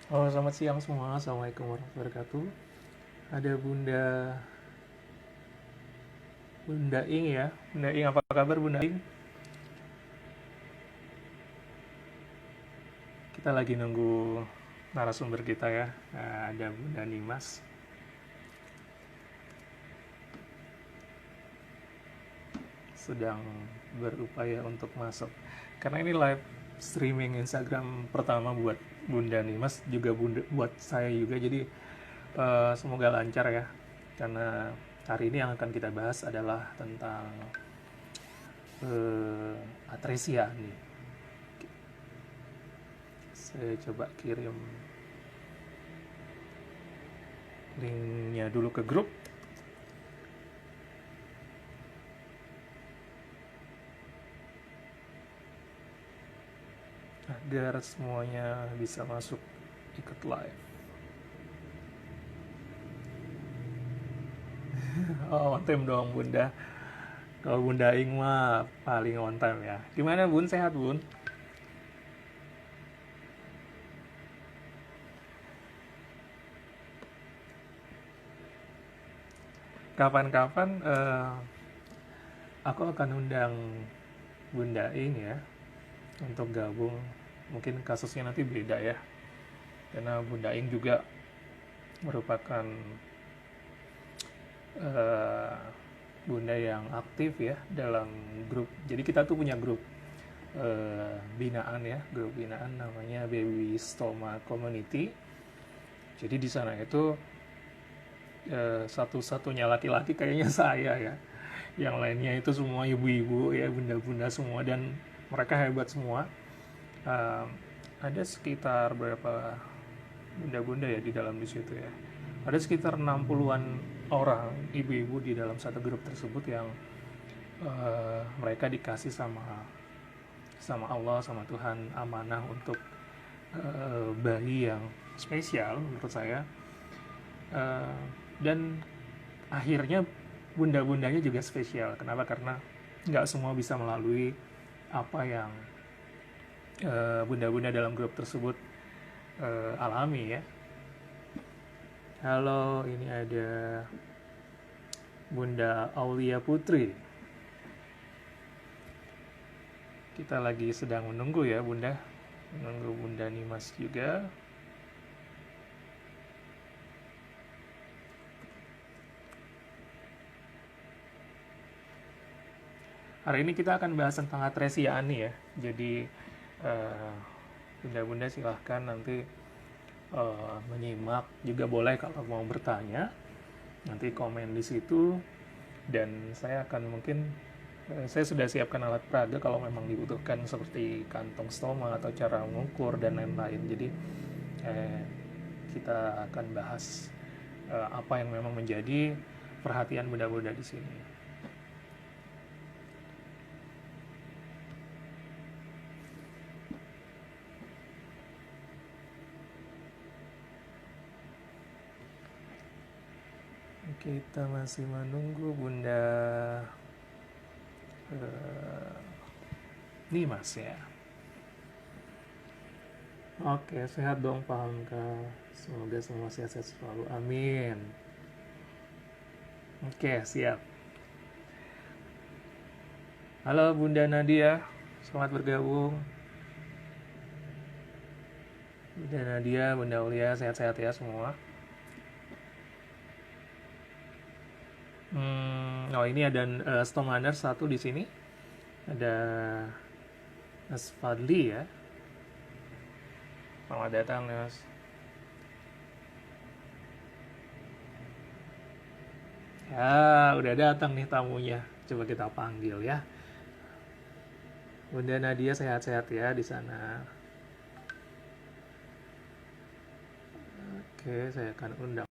Oh, selamat siang semua. Assalamualaikum warahmatullahi wabarakatuh. Ada Bunda Ing ya. Bunda Ing, apa kabar Bunda Ing? Kita lagi nunggu narasumber kita ya. Ada Bunda Nimas sedang berupaya untuk masuk. Karena ini live streaming Instagram pertama buat Bunda Nimas, juga buat saya juga. Jadi semoga lancar ya. Karena hari ini yang akan kita bahas adalah tentang atresia nih. Saya coba kirim linknya dulu ke grup agar semuanya bisa masuk ikut live. Oh, on time dong Bunda. Kalau Bunda Ing mah paling on time ya. Gimana Bun? Sehat Bun? Kapan-kapan aku akan undang Bunda Ing ya untuk gabung. Mungkin kasusnya nanti beda ya. Karena Bunda Ing juga merupakan eh, Bunda yang aktif ya dalam grup. Jadi kita tuh punya grup binaan ya, grup binaan namanya Baby Stoma Community. Jadi di sana itu satu-satunya laki-laki kayaknya saya ya. Yang lainnya itu semua ibu-ibu ya, bunda-bunda semua, dan mereka hebat semua. Eh, ada sekitar berapa bunda-bunda ya di dalam di situ ya. Ada sekitar 60-an orang ibu-ibu di dalam satu grup tersebut yang mereka dikasih sama sama Allah, sama Tuhan, amanah untuk bayi yang spesial menurut saya. Eh, dan akhirnya bunda-bundanya juga spesial. Kenapa? Karena nggak semua bisa melalui apa yang bunda-bunda dalam grup tersebut alami ya. Halo, ini ada Bunda Aulia Putri. Kita lagi sedang menunggu ya Bunda, menunggu Bunda Nimas juga. Hari ini kita akan bahas tentang atresia ani ya. Jadi bunda-bunda silahkan nanti menyimak, juga boleh kalau mau bertanya nanti komen di situ, dan saya akan mungkin saya sudah siapkan alat peraga kalau memang dibutuhkan, seperti kantong stoma atau cara mengukur dan lain-lain. Jadi eh, kita akan bahas apa yang memang menjadi perhatian bunda-bunda di sini. Kita masih menunggu Bunda Nimas ya. Oke, sehat dong Pak Hamka. Semoga semua sehat-sehat selalu. Amin. Oke, siap. Halo Bunda Nadia, selamat bergabung. Bunda Nadia, Bunda Ulia, sehat-sehat ya semua. Oh ini ada Stomaner satu di sini. Ada Mas Fadli ya. Selamat datang Mas. Ya, udah datang nih tamunya. Coba kita panggil ya. Bunda Nadia sehat-sehat ya di sana. Oke, saya akan undang.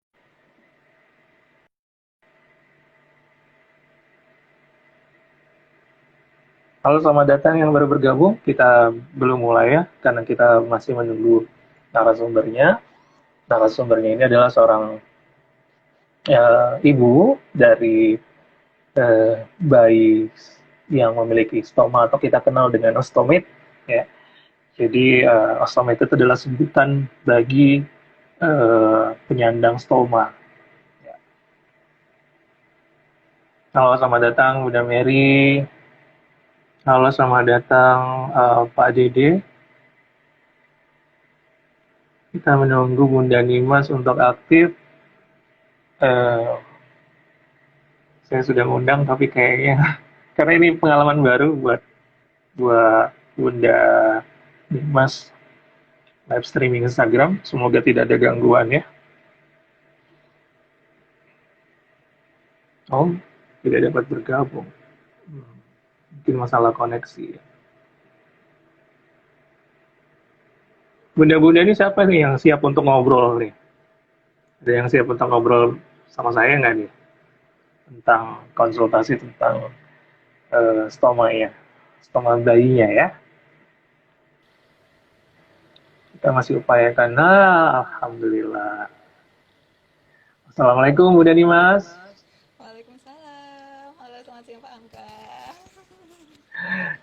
Halo, selamat datang yang baru bergabung. Kita belum mulai ya, karena kita masih menunggu narasumbernya. Narasumbernya ini adalah seorang ibu dari bayi yang memiliki stoma, atau kita kenal dengan ostomit ya. Jadi osteomyelitis itu adalah sebutan bagi penyandang stoma. Ya. Halo, selamat datang Bunda Mary. Halo, selamat datang Pak Dede. Kita menunggu Bunda Nimas untuk aktif. Eh, saya sudah ngundang tapi kayaknya karena ini pengalaman baru buat buat Bunda Nimas live streaming Instagram. Semoga tidak ada gangguan ya. Oh, tidak dapat bergabung. Hmm, mungkin masalah koneksi. Bunda-bunda ini siapa nih yang siap untuk ngobrol nih? Ada yang siap untuk ngobrol sama saya nggak nih? Tentang konsultasi tentang stoma ya, stoma bayinya ya. Kita masih upayakan. Nah, alhamdulillah. Assalamualaikum Bunda Dimas. Waalaikumsalam. Halo, selamat siang Pak Angka.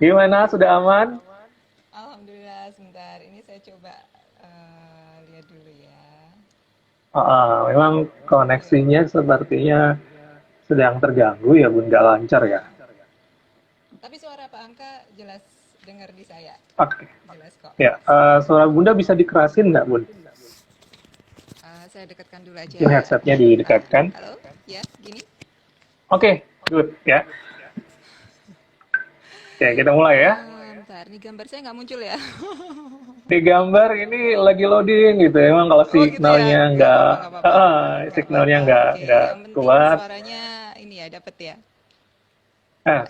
Gimana? Sudah aman? Alhamdulillah, sebentar. Ini saya coba lihat dulu ya. Memang koneksinya sepertinya sedang terganggu ya Bunda, lancar ya. Tapi suara Pak Angka jelas dengar di saya. Oke. Jelas kok. Ya, suara Bunda bisa dikerasin nggak Bun? Saya dekatkan dulu aja. Mungkin headsetnya didekatkan. Halo, ya, gini. Oke, good ya. Oke, kita mulai ya. Bentar, ini gambar saya nggak muncul ya. Di gambar ini lagi loading gitu. Emang kalau Oh gitu ya. signalnya Nggak apa-apa, nggak apa-apa. Nggak signalnya apa-apa. nggak Oke, nggak yang penting kuat. suaranya ini ya, dapet ya.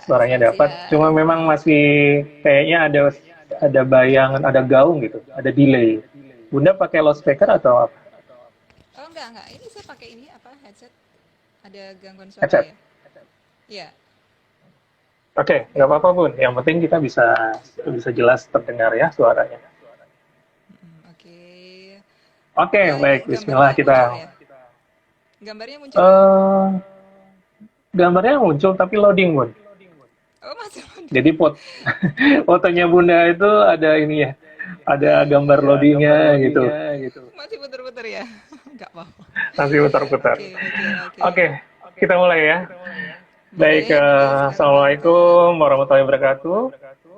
Suaranya Selamat dapat. Cuma siang. memang masih kayaknya ada bayangan, ada gaung gitu, ada delay. Bunda pakai loudspeaker atau apa? Oh enggak. Ini saya pakai ini apa headset. Ada gangguan suara Headset. ya? Iya. Oke, nggak apa-apa Bun. Yang penting kita bisa jelas terdengar ya suaranya. Oke. Oke, Ini baik. Bismillah gambarnya muncul kita. ya? Gambarnya muncul ya? eh Gambarnya muncul tapi loading Bun. Oh masih loading. Jadi fotonya Bunda itu ada ini ya, ada gambar loadingnya gitu. Masih puter-puter ya? Enggak apa-apa. Masih putar-putar. Oke. Oke, kita mulai ya. Baik, Boleh, silakan Pak Angka. Assalamualaikum warahmatullahi wabarakatuh.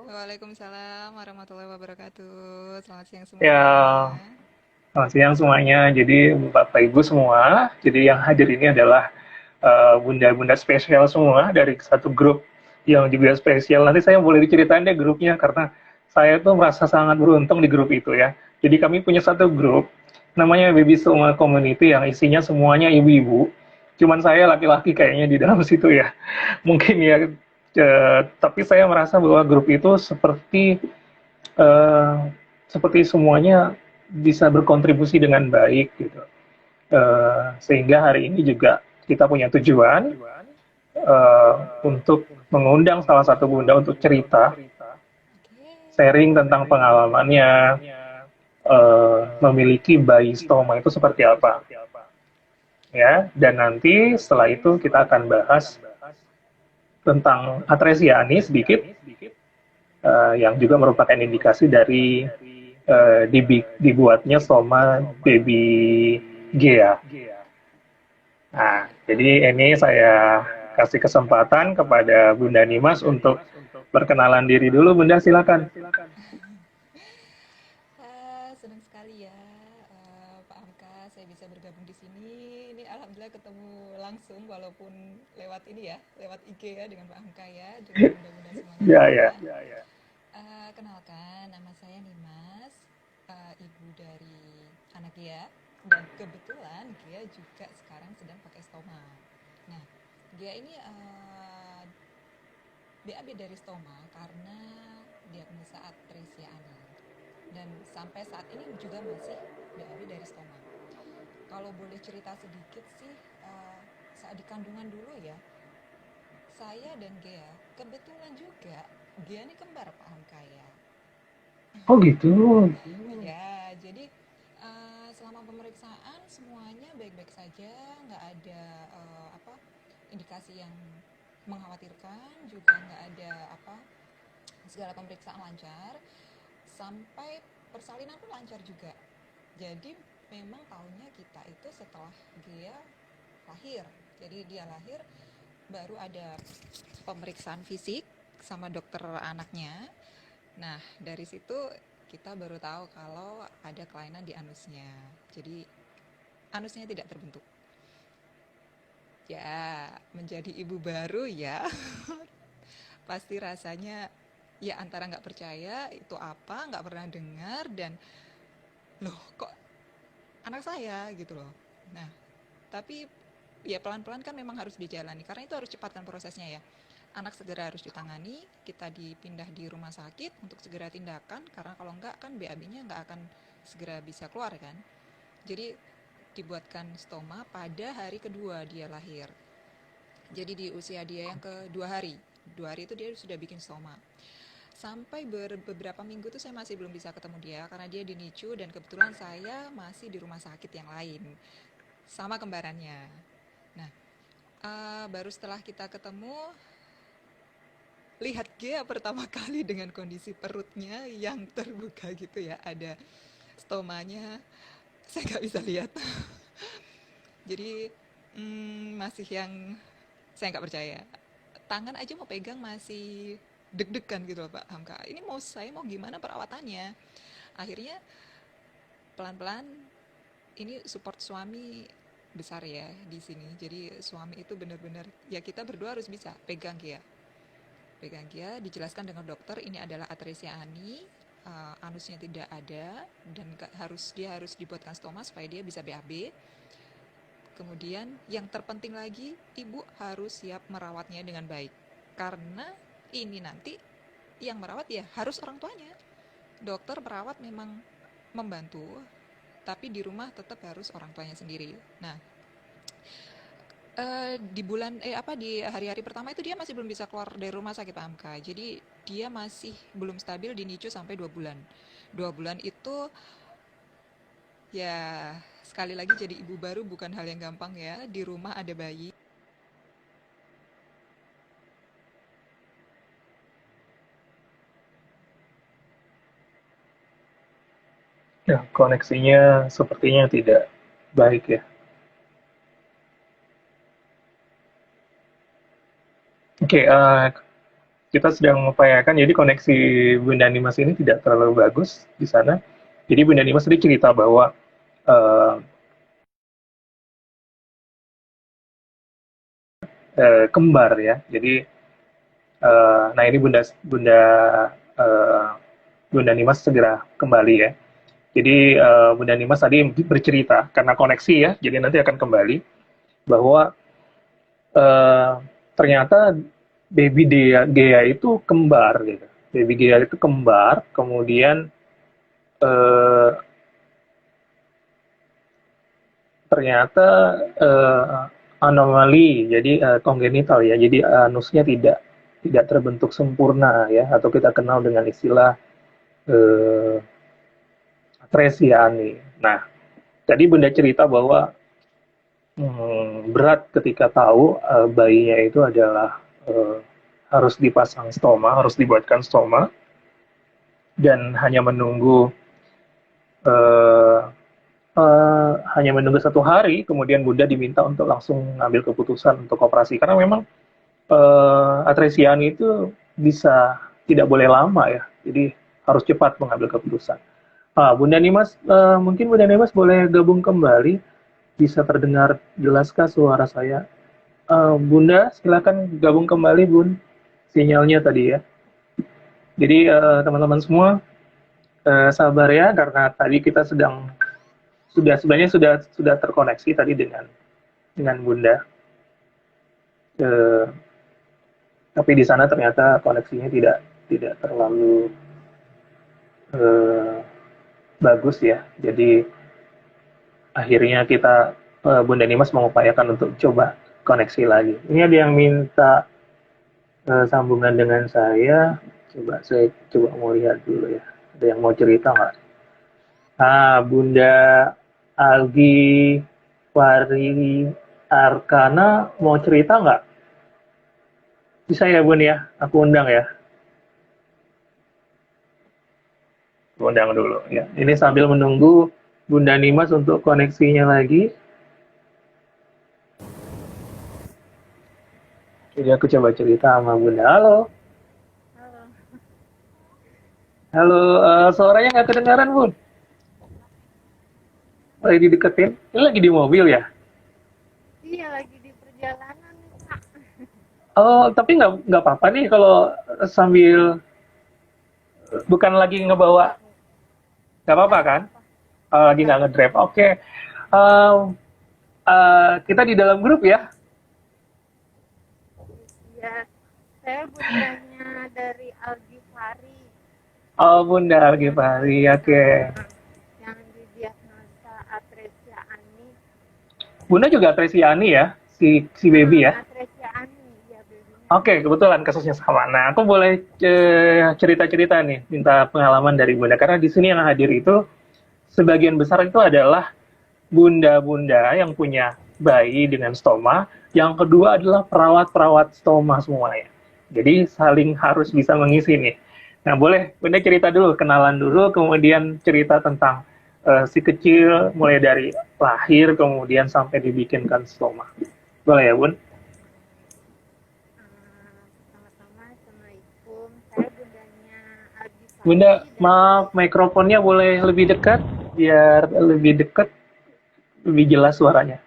Waalaikumsalam warahmatullahi wabarakatuh. Selamat siang Ya, semuanya. selamat siang semuanya. Jadi Bapak Ibu semua, jadi yang hadir ini adalah bunda-bunda spesial semua dari satu grup yang juga spesial. Nanti saya boleh diceritain deh grupnya karena saya tuh merasa sangat beruntung di grup itu ya. Jadi kami punya satu grup namanya Baby Stoma Community yang isinya semuanya ibu-ibu. Cuman saya laki-laki kayaknya di dalam situ ya. Mungkin ya, tapi saya merasa bahwa grup itu eh, seperti semuanya bisa berkontribusi dengan baik gitu. Sehingga hari ini juga kita punya tujuan untuk mengundang salah satu bunda untuk cerita, sharing tentang pengalamannya memiliki bayi stoma itu seperti apa, ya. Dan nanti setelah itu kita akan bahas tentang atresia ani sedikit, yang juga merupakan indikasi dari dibuatnya stoma baby Gea. Nah, jadi ini saya kasih kesempatan kepada Bunda Nimas untuk perkenalan diri dulu. Bunda, silakan. Senang sekali ya, Pak Hamka, saya bisa bergabung di sini. Ini alhamdulillah ketemu langsung walaupun lewat ini ya, lewat IG ya dengan Pak Hamka ya, dengan bunda-bunda semuanya Ya, semua. ya. Kenalkan, nama saya Nimas, ibu dari anak Gia, dan kebetulan Gia juga sekarang sedang pakai stoma. Nah, Gia ini BAB dari stoma karena diagnosa atresia ani. Dan sampai saat ini juga masih BAB dari stoma. Kalau boleh cerita sedikit sih, saat di kandungan dulu ya, saya dan Gea, kebetulan juga, Gea ini kembar Pak Hamka ya. Oh gitu. Ya, jadi selama pemeriksaan semuanya baik-baik saja, nggak ada indikasi yang mengkhawatirkan, juga nggak ada segala pemeriksaan lancar. sampai persalinan pun lancar juga. Jadi memang tahunya kita itu setelah dia lahir. Jadi dia lahir baru ada pemeriksaan fisik sama dokter anaknya. Nah, dari situ kita baru tahu kalau ada kelainan di anusnya. Jadi anusnya tidak terbentuk. Ya, menjadi ibu baru ya, pasti rasanya ya antara nggak percaya itu apa, nggak pernah dengar, dan loh kok anak saya gitu loh. Nah, tapi ya pelan-pelan kan memang harus dijalani karena itu harus cepatkan prosesnya ya. Anak segera harus ditangani, kita dipindah di rumah sakit untuk segera tindakan karena kalau enggak kan BAB-nya nggak akan segera bisa keluar kan. Jadi dibuatkan stoma pada hari kedua dia lahir. Jadi di usia dia yang kedua hari, 2 hari itu dia sudah bikin stoma. Sampai beberapa minggu tuh saya masih belum bisa ketemu dia karena dia di NICU dan kebetulan saya masih di rumah sakit yang lain sama kembarannya. Nah, baru setelah kita ketemu, lihat Gea pertama kali dengan kondisi perutnya yang terbuka gitu ya, ada stomanya, saya nggak bisa lihat. Jadi masih yang saya nggak percaya. Tangan aja mau pegang masih deg-degan gitu loh Pak Hamka. Ini saya mau gimana perawatannya? Akhirnya pelan-pelan ini support suami besar ya di sini. Jadi suami itu benar-benar ya kita berdua harus bisa pegang Gia. Pegang Gia, dijelaskan dengan dokter ini adalah atresia ani, anusnya tidak ada dan dia harus dibuatkan stoma supaya dia bisa BAB. Kemudian yang terpenting lagi, ibu harus siap merawatnya dengan baik. Karena ini nanti yang merawat ya harus orang tuanya. Dokter perawat memang membantu, tapi di rumah tetap harus orang tuanya sendiri. Nah, di hari-hari pertama itu dia masih belum bisa keluar dari rumah sakit Pak Hamka. Jadi dia masih belum stabil di NICU sampai 2 bulan. 2 bulan itu ya sekali lagi jadi ibu baru bukan hal yang gampang ya. Di rumah ada bayi. Ya, koneksinya sepertinya tidak baik ya. Oke, kita sedang mengupayakan, jadi koneksi Bunda Nimas ini tidak terlalu bagus di sana. Jadi Bunda Nimas tadi cerita bahwa eh, kembar ya. Jadi, nah ini Bunda Bunda eh, Bunda Nimas segera kembali ya. Jadi Bunda Nimas tadi bercerita karena koneksi ya, jadi nanti akan kembali bahwa eh, ternyata baby Gea itu kembar gitu. Baby Gea itu kembar, kemudian eh, ternyata anomali, jadi kongenital ya. Jadi anusnya tidak terbentuk sempurna ya, atau kita kenal dengan istilah eh, atresia nih. Nah, tadi Bunda cerita bahwa berat ketika tahu bayinya itu adalah harus dipasang stoma, harus dibuatkan stoma, dan eh, hanya menunggu 1 hari, kemudian Bunda diminta untuk langsung ngambil keputusan untuk operasi karena memang atresia itu bisa tidak boleh lama ya, jadi harus cepat mengambil keputusan. Bunda Nimas, mungkin Bunda Nimas boleh gabung kembali, bisa terdengar jelaskah suara saya? Bunda, silakan gabung kembali, Bun. Sinyalnya tadi ya. Jadi teman-teman semua sabar ya, karena tadi kita sebenarnya sudah terkoneksi tadi dengan Bunda. Eh, tapi di sana ternyata koneksinya tidak terlalu eh, bagus ya. Jadi akhirnya kita Bunda Nimas mengupayakan untuk coba koneksi lagi. Ini ada yang minta sambungan dengan saya. Saya coba mau lihat dulu ya. Ada yang mau cerita nggak? Bunda Algi Fari Arkana mau cerita nggak? Bisa ya Bun ya? Aku undang ya. undang dulu ya. Ini sambil menunggu Bunda Nimas untuk koneksinya lagi. Jadi aku coba cerita sama Bunda. Halo, Halo. halo, suaranya nggak kedengaran Bun. Lagi dideketin. Ini lagi di mobil ya? Iya lagi di perjalanan nih Kak. Oh, tapi nggak apa-apa nih kalau sambil bukan lagi ngebawa, nggak apa-apa Nggak kan? apa-apa. Lagi Nggak nggak apa-apa. ngedrive. Oke. Eh, kita di dalam grup ya. Iya. Saya bundanya dari Algi Fari. Oh, Bunda Algifari. Oke. Yang didiagnosa atresia ani. Bunda juga Tresiani ya, si baby ya. Atresia ani ya babynya. Oke, kebetulan kasusnya sama. Nah, aku boleh cerita-cerita nih, minta pengalaman dari Bunda. Karena di sini yang hadir itu, sebagian besar itu adalah bunda-bunda yang punya bayi dengan stoma. Yang kedua adalah perawat-perawat stoma semuanya. Jadi saling harus bisa mengisi nih. Nah, boleh Bunda cerita dulu, kenalan dulu, kemudian cerita tentang si kecil, mulai dari lahir, kemudian sampai dibikinkan stoma. Boleh ya, Bun? Pertama-tama Assalamualaikum. Saya bundanya Algi Fari Bunda, dari maaf, mikrofonnya boleh lebih dekat, biar lebih dekat, lebih jelas suaranya.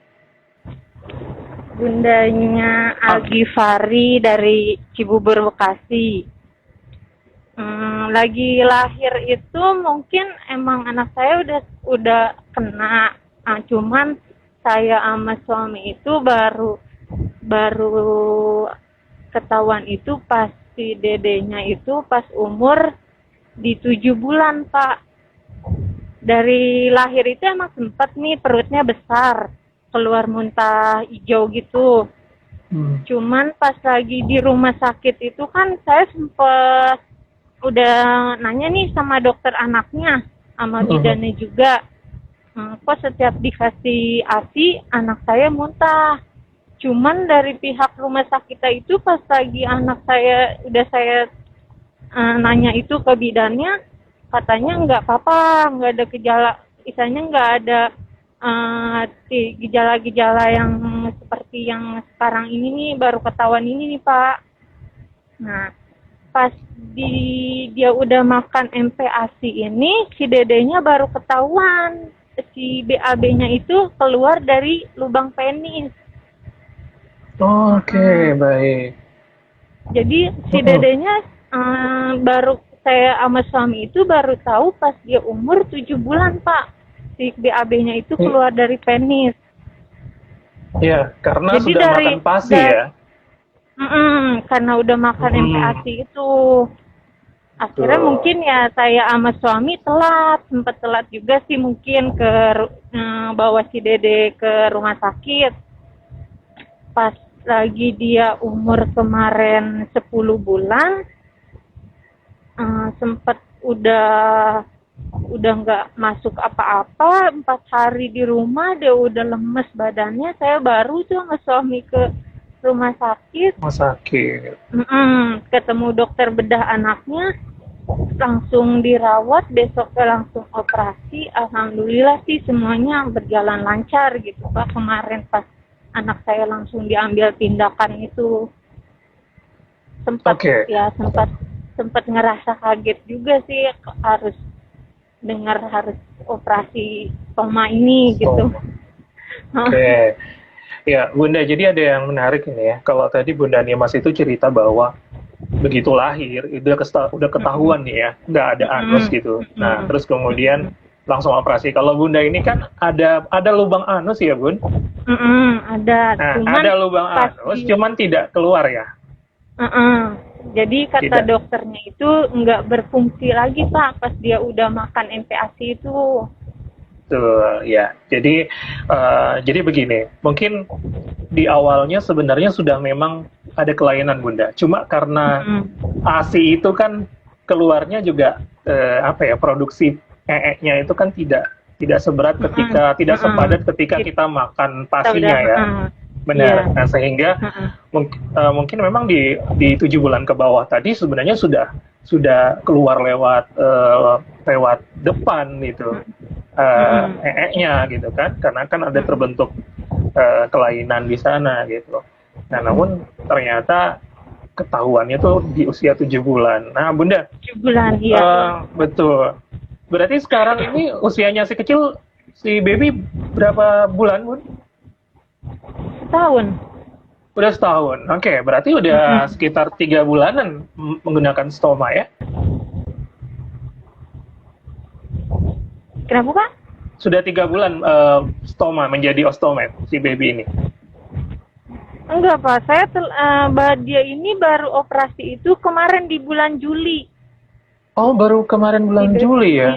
bundanya Ah, Algi Fari dari Cibubur Bekasi. Lagi lahir itu mungkin emang anak saya udah kena. Cuman saya sama suami itu baru baru ketahuan itu pas si dedenya itu pas umur di 7 bulan Pak. Dari lahir itu emang sempet nih perutnya besar, keluar muntah hijau gitu. hmm, Cuman pas lagi di rumah sakit itu kan saya sempet udah nanya nih sama dokter anaknya, sama bidannya juga. Kok setiap dikasih ASI anak saya muntah. Cuman dari pihak rumah sakit itu pas lagi anak saya udah saya nanya itu ke bidannya, katanya nggak apa-apa, nggak ada gejala, misalnya nggak ada gejala-gejala yang seperti yang sekarang ini nih baru ketahuan ini nih Pak. Nah, pas dia udah makan MPASI ini, si dedenya baru ketahuan si BAB-nya itu keluar dari lubang penis. Oke, Heeh. baik. Jadi si dedenya baru saya sama suami itu baru tahu pas dia umur 7 bulan Pak. Si BAB-nya itu keluar dari penis. Ya, karena Jadi sudah makan pasi ya. karena udah makan MPASI itu. Akhirnya Tuh. mungkin ya saya sama suami sempat telat juga sih mungkin bawa si dede ke rumah sakit. Pas lagi dia umur kemarin 10 bulan, sempat udah nggak masuk apa-apa, 4 hari di rumah dia udah lemes badannya. Saya baru tuh sama suami ke rumah sakit. Rumah sakit. Ketemu dokter bedah anaknya, langsung dirawat, besoknya langsung operasi. Alhamdulillah sih semuanya berjalan lancar gitu Pak. Kemarin pas anak saya langsung diambil tindakan itu, sempat Oke. sempat ngerasa kaget juga sih harus dengar harus operasi stoma ini gitu. Oke. Ya, Bunda, jadi ada yang menarik ini ya. Kalau tadi Bunda Nimas itu cerita bahwa begitu lahir, udah ketahuan nih ya, nggak ada anus gitu. Nah, terus kemudian langsung operasi. Kalau Bunda ini kan ada lubang anus ya, Bun? Ada, Nah, cuman ada lubang anus, cuman tidak keluar ya? Jadi kata Tidak. dokternya itu nggak berfungsi lagi Pak pas dia udah makan MPASI itu. Tuh, ya. Jadi begini, mungkin di awalnya sebenarnya sudah memang ada kelainan Bunda. Cuma karena ASI itu kan keluarnya juga produksi nya itu kan tidak seberat ketika tidak sepadat ketika kita makan pasinya ya. Benar. Iya. Nah, sehingga mungkin memang di 7 bulan ke bawah tadi sebenarnya sudah keluar lewat lewat depan gitu ee-nya gitu kan, karena kan ada terbentuk kelainan di sana gitu. Nah, namun ternyata ketahuannya tuh di usia 7 bulan. Nah, Bunda, 7 bulan, iya. betul. Berarti sekarang ini usianya si kecil, si baby berapa bulan, Bun? Setahun. Udah setahun. Oke, berarti udah sekitar 3 bulanan menggunakan stoma ya? Kenapa, Pak? Sudah 3 bulan stoma, menjadi ostomet si baby ini. Enggak, Pak. Saya dia ini baru operasi itu kemarin di bulan Juli. Oh, baru kemarin bulan Juli ya?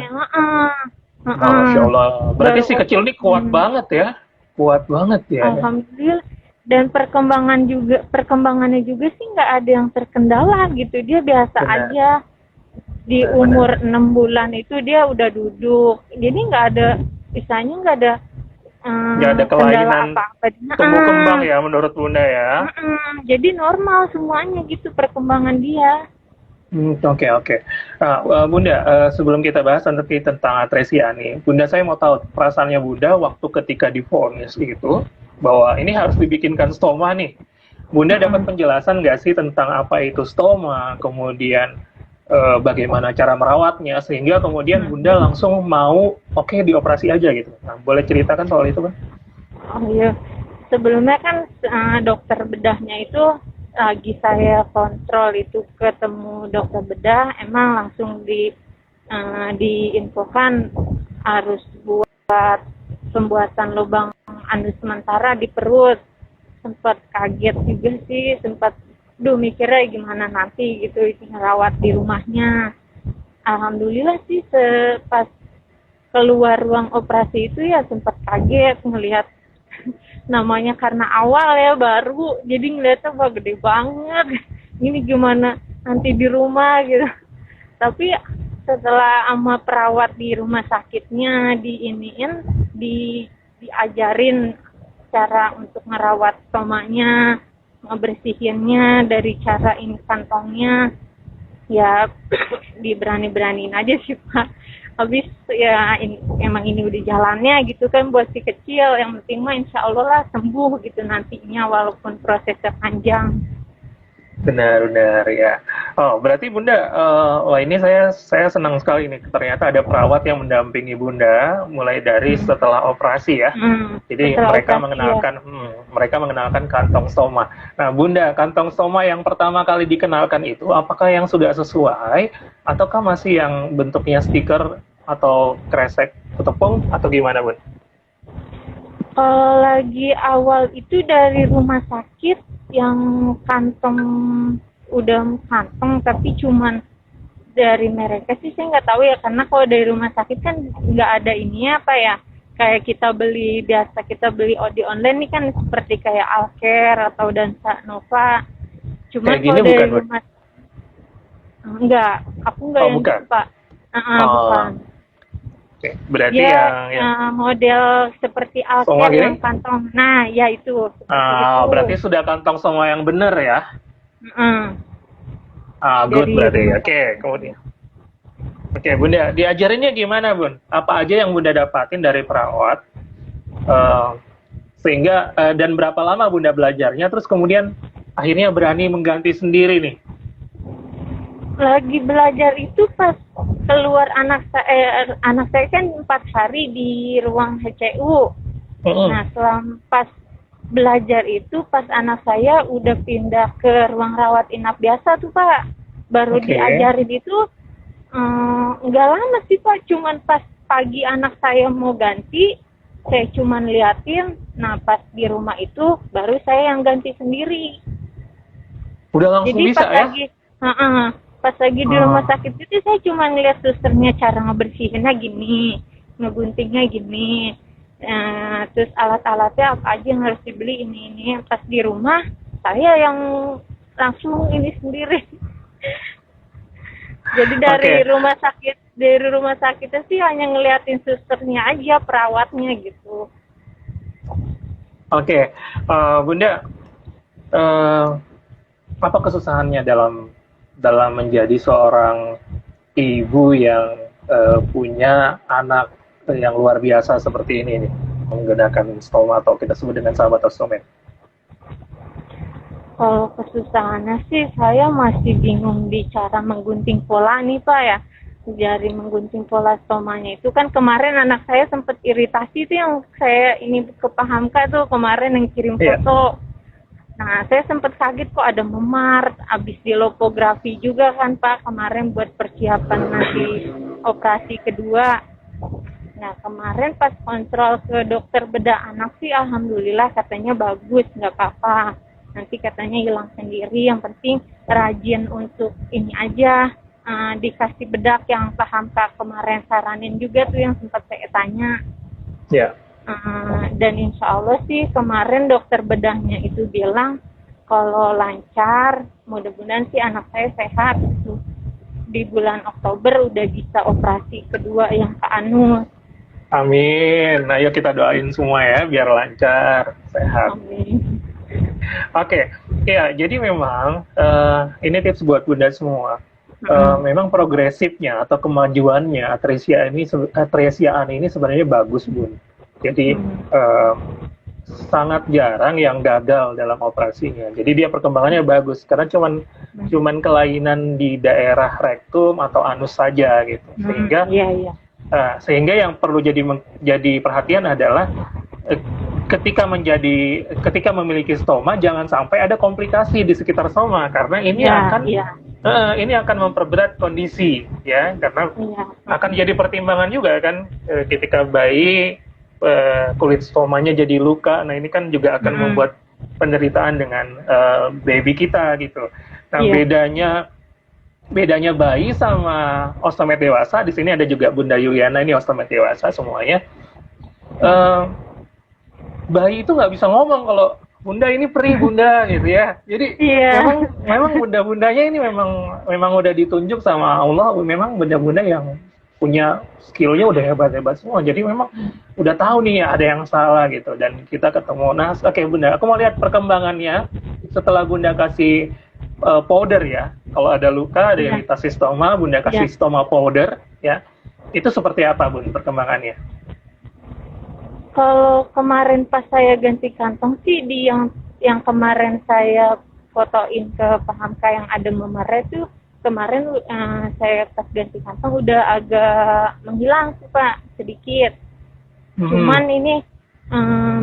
Masya Allah. Berarti si kecil ini kuat banget ya? Kuat banget ya? Alhamdulillah. Dan perkembangannya juga sih nggak ada yang terkendala gitu. Dia biasa aja. Di umur 6 bulan itu dia udah duduk. Jadi nggak ada, misalnya nggak ada kelainan tumbuh kembang ya menurut Bunda ya? Jadi normal semuanya gitu perkembangan dia. Oke. Bunda, sebelum kita bahas nanti tentang atresia nih, Bunda, saya mau tahu perasaannya Bunda waktu ketika divonis itu bahwa ini harus dibikinkan stoma nih. Bunda dapat penjelasan nggak sih tentang apa itu stoma, kemudian bagaimana cara merawatnya, sehingga kemudian Bunda langsung mau dioperasi aja gitu. Nah, boleh ceritakan soal itu kan? Oh iya, sebelumnya kan dokter bedahnya itu lagi saya kontrol itu ketemu dokter bedah, emang langsung diinfokan harus buat pembuatan lubang anus sementara di perut. Sempat kaget juga sih, sempat mikirnya gimana nanti gitu itu ngerawat di rumahnya. Alhamdulillah sih pas keluar ruang operasi itu ya sempat kaget ngelihat namanya karena awal ya baru, jadi ngeliatnya wah gede banget, ini gimana nanti di rumah gitu. Tapi setelah sama perawat di rumah sakitnya diajarin cara untuk ngerawat stomanya, ngebersihinnya dari cara ini kantongnya, ya diberani-beraniin aja sih Pak. Habis ya emang ini udah jalannya gitu kan buat si kecil, yang penting mah insya Allah lah sembuh gitu nantinya walaupun prosesnya panjang. Benar ya. Oh, berarti Bunda, wah ini saya senang sekali nih. Ternyata ada perawat yang mendampingi Bunda mulai dari setelah operasi ya. Jadi mereka mengenalkan kantong stoma. Nah, Bunda, kantong stoma yang pertama kali dikenalkan itu apakah yang sudah sesuai ataukah masih yang bentuknya stiker atau kresek tepung atau gimana, Bun? Kalau lagi awal itu dari rumah sakit yang kantong tapi cuman dari mereka sih saya nggak tahu ya, karena kalau dari rumah sakit kan nggak ada ininya apa ya, kayak kita beli di online nih kan seperti kayak Alcare atau Dansa Nova. Cuman kalau dari rumah aku nggak yang bukan. itu Pak. Bukan. Oke, berarti yang model seperti Alcare yang kantong. Nah, ya itu. Berarti sudah kantong semua yang benar ya? Good berarti. Oke, kemudian. Oke, Bunda, diajarinnya gimana, Bun? Apa aja yang Bunda dapatin dari perawat? Sehingga dan berapa lama Bunda belajarnya? Terus kemudian akhirnya berani mengganti sendiri nih? Lagi belajar itu pas keluar anak saya kan 4 hari di ruang HCU. Nah, pas belajar itu pas anak saya udah pindah ke ruang rawat inap biasa tuh Pak, baru diajarin itu nggak lama sih Pak, cuman pas pagi anak saya mau ganti saya cuman liatin, nah pas di rumah itu baru saya yang ganti sendiri. Udah langsung jadi bisa pas ya? Pas lagi di rumah sakit itu saya cuma ngeliat susternya cara ngebersihinnya gini, ngeguntingnya gini, terus alat-alatnya apa aja yang harus dibeli ini. Pas di rumah saya yang langsung ini sendiri. Jadi dari rumah sakitnya sih hanya ngeliatin susternya aja, perawatnya gitu. Oke. Bunda, apa kesusahannya dalam menjadi seorang ibu yang punya anak yang luar biasa seperti ini nih, menggunakan stoma atau kita sebut dengan sahabat ostomed? Kalau kesusahannya sih saya masih bingung di cara menggunting pola nih Pak ya. Dari menggunting pola stomanya itu kan kemarin anak saya sempat iritasi tuh yang saya ini ke Pahamka tuh kemarin yang kirim Iya. foto. Nah saya sempat kaget kok ada memar, habis di lopografi juga kan Pak kemarin buat persiapan nanti operasi kedua. Nah kemarin pas kontrol ke dokter bedah anak sih alhamdulillah katanya bagus, nggak apa-apa. Nanti katanya hilang sendiri, yang penting rajin untuk ini aja, dikasih bedak yang paham Kak kemarin saranin juga tuh yang sempat saya tanya. Ya. Dan insya Allah sih kemarin dokter bedahnya itu bilang kalau lancar, mudah-mudahan sih anak saya sehat. Di bulan Oktober udah bisa operasi kedua yang ke anus. Amin. Ayo kita doain semua ya biar lancar, sehat. Amin. Oke, ya jadi memang ini tips buat Bunda semua. Memang progresifnya atau kemajuannya atresiaan ini sebenarnya bagus Bun. Jadi sangat jarang yang gagal dalam operasinya. Jadi dia perkembangannya bagus karena cuman kelainan di daerah rektum atau anus saja gitu. Sehingga yang perlu jadi perhatian adalah ketika memiliki stoma jangan sampai ada komplikasi di sekitar stoma karena ini akan memperberat kondisi ya karena akan jadi pertimbangan juga kan ketika bayi kulit stomanya jadi luka. Nah ini kan juga akan membuat penderitaan dengan baby kita gitu. Nah bedanya bayi sama ostomed dewasa, di sini ada juga Bunda Yuliana ini ostomed dewasa semuanya. Bayi itu nggak bisa ngomong kalau Bunda ini perih Bunda gitu ya. Jadi memang bunda-bundanya ini memang udah ditunjuk sama Allah, memang bunda-bunda yang punya skillnya udah hebat-hebat semua. Jadi memang udah tahu nih ada yang salah gitu. Dan kita ketemu, oke Bunda, aku mau lihat perkembangannya setelah Bunda kasih powder ya. Kalau ada luka, ada iritasi stoma, Bunda kasih stoma powder ya. Itu seperti apa Bun perkembangannya? Kalau kemarin pas saya ganti kantong sih di yang kemarin saya fotoin ke Pahamka yang ada memarnya tuh kemarin saya pas ganti kantong udah agak menghilang sih Pak sedikit. Cuman ini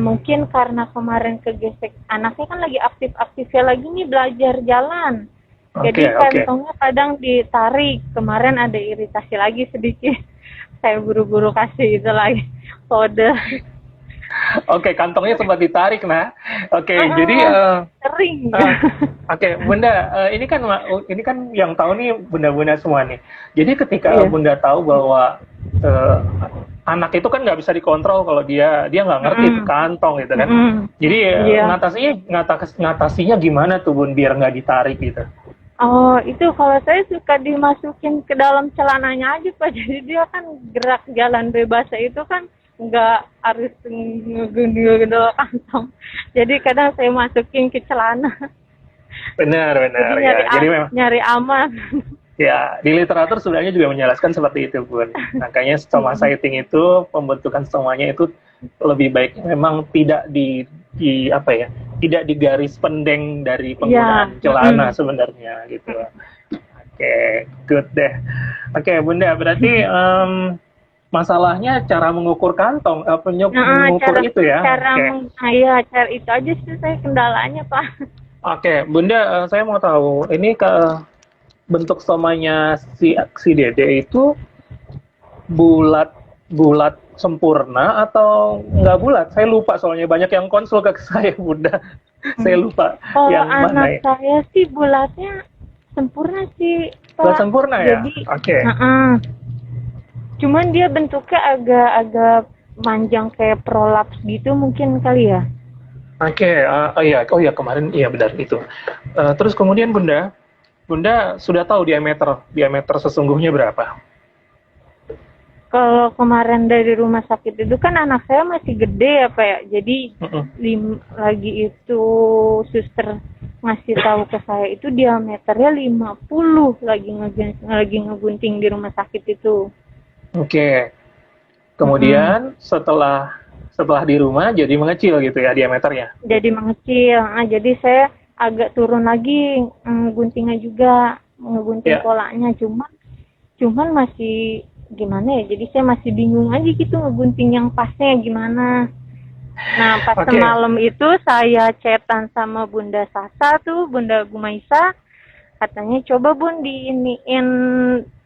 mungkin karena kemarin kegesek anaknya kan lagi aktif-aktifnya lagi nih belajar jalan. Jadi kantongnya kadang ditarik. Kemarin ada iritasi lagi sedikit. Saya buru-buru kasih itu lagi powder. Oke, kantongnya sempat ditarik, nah. Oke, jadi sering. Oke, Bunda, ini kan yang tahu nih bunda-bunda semua nih. Jadi ketika Bunda tahu bahwa anak itu kan nggak bisa dikontrol kalau dia nggak ngerti kantong gitu kan. Jadi ngatasinya gimana tuh Bun biar nggak ditarik gitu? Oh, itu kalau saya suka dimasukin ke dalam celananya aja Pak. Jadi dia kan gerak jalan bebas itu kan nggak harus ngegundul kantong. Jadi kadang saya masukin ke celana. Benar ya. Jadi memang nyari aman. Ya, di literatur sebenarnya juga menjelaskan seperti itu, Bun. Makanya stoma sighting itu pembentukan stomanya itu lebih baik memang tidak tidak di garis pendeng dari penggunaan celana sebenarnya gitu. Oke, good deh. Oke, Bunda, berarti masalahnya cara mengukur kantong, mengukur itu ya? Cara itu aja sih saya kendalanya, Pak. Oke, Bunda, saya mau tahu, ini bentuk stomanya si Dede itu bulat sempurna atau nggak bulat? Saya lupa soalnya banyak yang konsul ke saya, Bunda. Saya lupa yang mana ya. Anak saya sih bulatnya sempurna sih, Pak. Bulat sempurna ya? Oke. Cuman dia bentuknya agak manjang kayak prolaps gitu mungkin kali ya. Oke, iya kemarin iya benar itu. Terus kemudian Bunda sudah tahu diameter sesungguhnya berapa? Kalau kemarin dari rumah sakit itu kan anak saya masih gede ya Pak ya. Jadi lagi itu suster ngasih tahu ke saya itu diameternya 50 lagi ngegunting di rumah sakit itu. Oke. Mm-mm. Kemudian setelah di rumah jadi mengecil gitu ya diameternya. Jadi mengecil. Jadi saya agak turun lagi guntingnya juga, ngegunting Ya. polanya. Cuman masih gimana ya? Jadi saya masih bingung aja gitu ngegunting yang pasnya gimana. Nah, pas Oke. semalam itu saya chatan sama Bunda Sasa tuh, Bunda Gumaisa, katanya coba Bun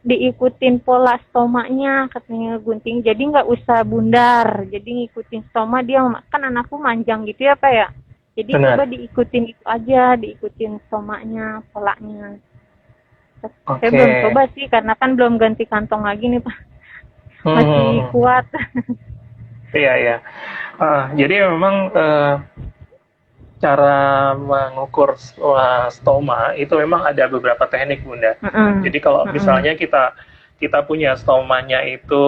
diikutin pola stomanya, katanya gunting. Jadi nggak usah bundar, jadi ngikutin stoma dia kan anakku manjang gitu ya Pak ya. Jadi coba Benar. diikutin itu aja, diikutin stomanya, polanya. Saya Oke. belum coba sih karena kan belum ganti kantong lagi nih Pak. Hmm, hmm, Masih hmm. kuat. Iya, iya. Jadi memang cara mengukur stoma itu memang ada beberapa teknik, Bunda. Heeh. Jadi kalau Heeh. misalnya kita kita punya stomanya itu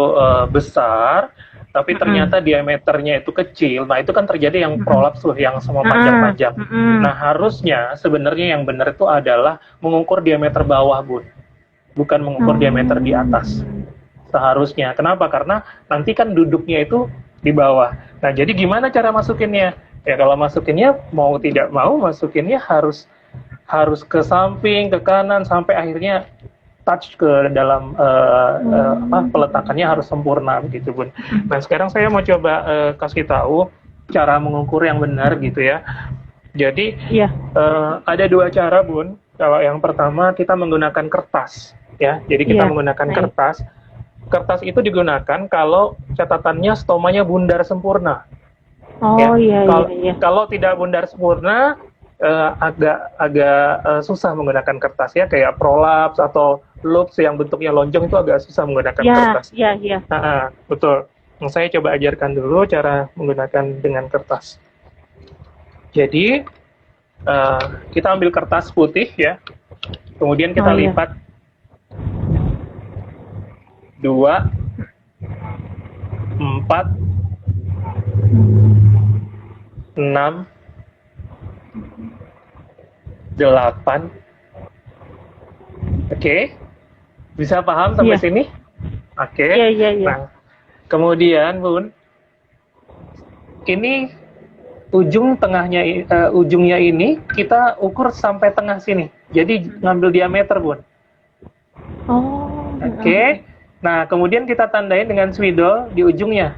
besar, tapi Heeh. ternyata diameternya itu kecil, nah itu kan terjadi yang Heeh. prolaps tuh, yang semua Heeh. panjang-panjang. Heeh. Nah harusnya sebenarnya yang benar itu adalah mengukur diameter bawah, Bun, bukan mengukur diameter di Oh. atas. Seharusnya. Kenapa? Karena nanti kan duduknya itu di bawah. Nah, jadi gimana cara masukinnya? Ya kalau masukinnya mau tidak mau masukinnya harus harus ke samping, ke kanan sampai akhirnya touch ke dalam peletakannya harus sempurna begitu, Bun. Nah, sekarang saya mau coba kasih tahu cara mengukur yang benar gitu ya. Jadi Iya. ada dua cara, Bun. Kalau yang pertama kita menggunakan kertas ya. Jadi kita Iya. menggunakan Nah, kertas. Kertas itu digunakan kalau catatannya stomanya bundar sempurna. oh Ya, iya iya kalau iya. kalau tidak bundar sempurna agak agak susah menggunakan kertas ya, kayak prolaps atau loops yang bentuknya lonjong itu agak susah menggunakan Iya kertas. iya iya. Betul. Nah, saya coba ajarkan dulu cara menggunakan dengan kertas. Jadi kita ambil kertas putih ya, kemudian Oh kita iya. lipat dua, empat, enam, delapan. Oke, bisa paham sampai Iya. sini? Iya Oke. iya iya. Nah, kemudian Bun, ini ujungnya ini kita ukur sampai tengah sini. Jadi ngambil diameter, Bun. Oh. Oke. Nah, kemudian kita tandain dengan spidol di ujungnya.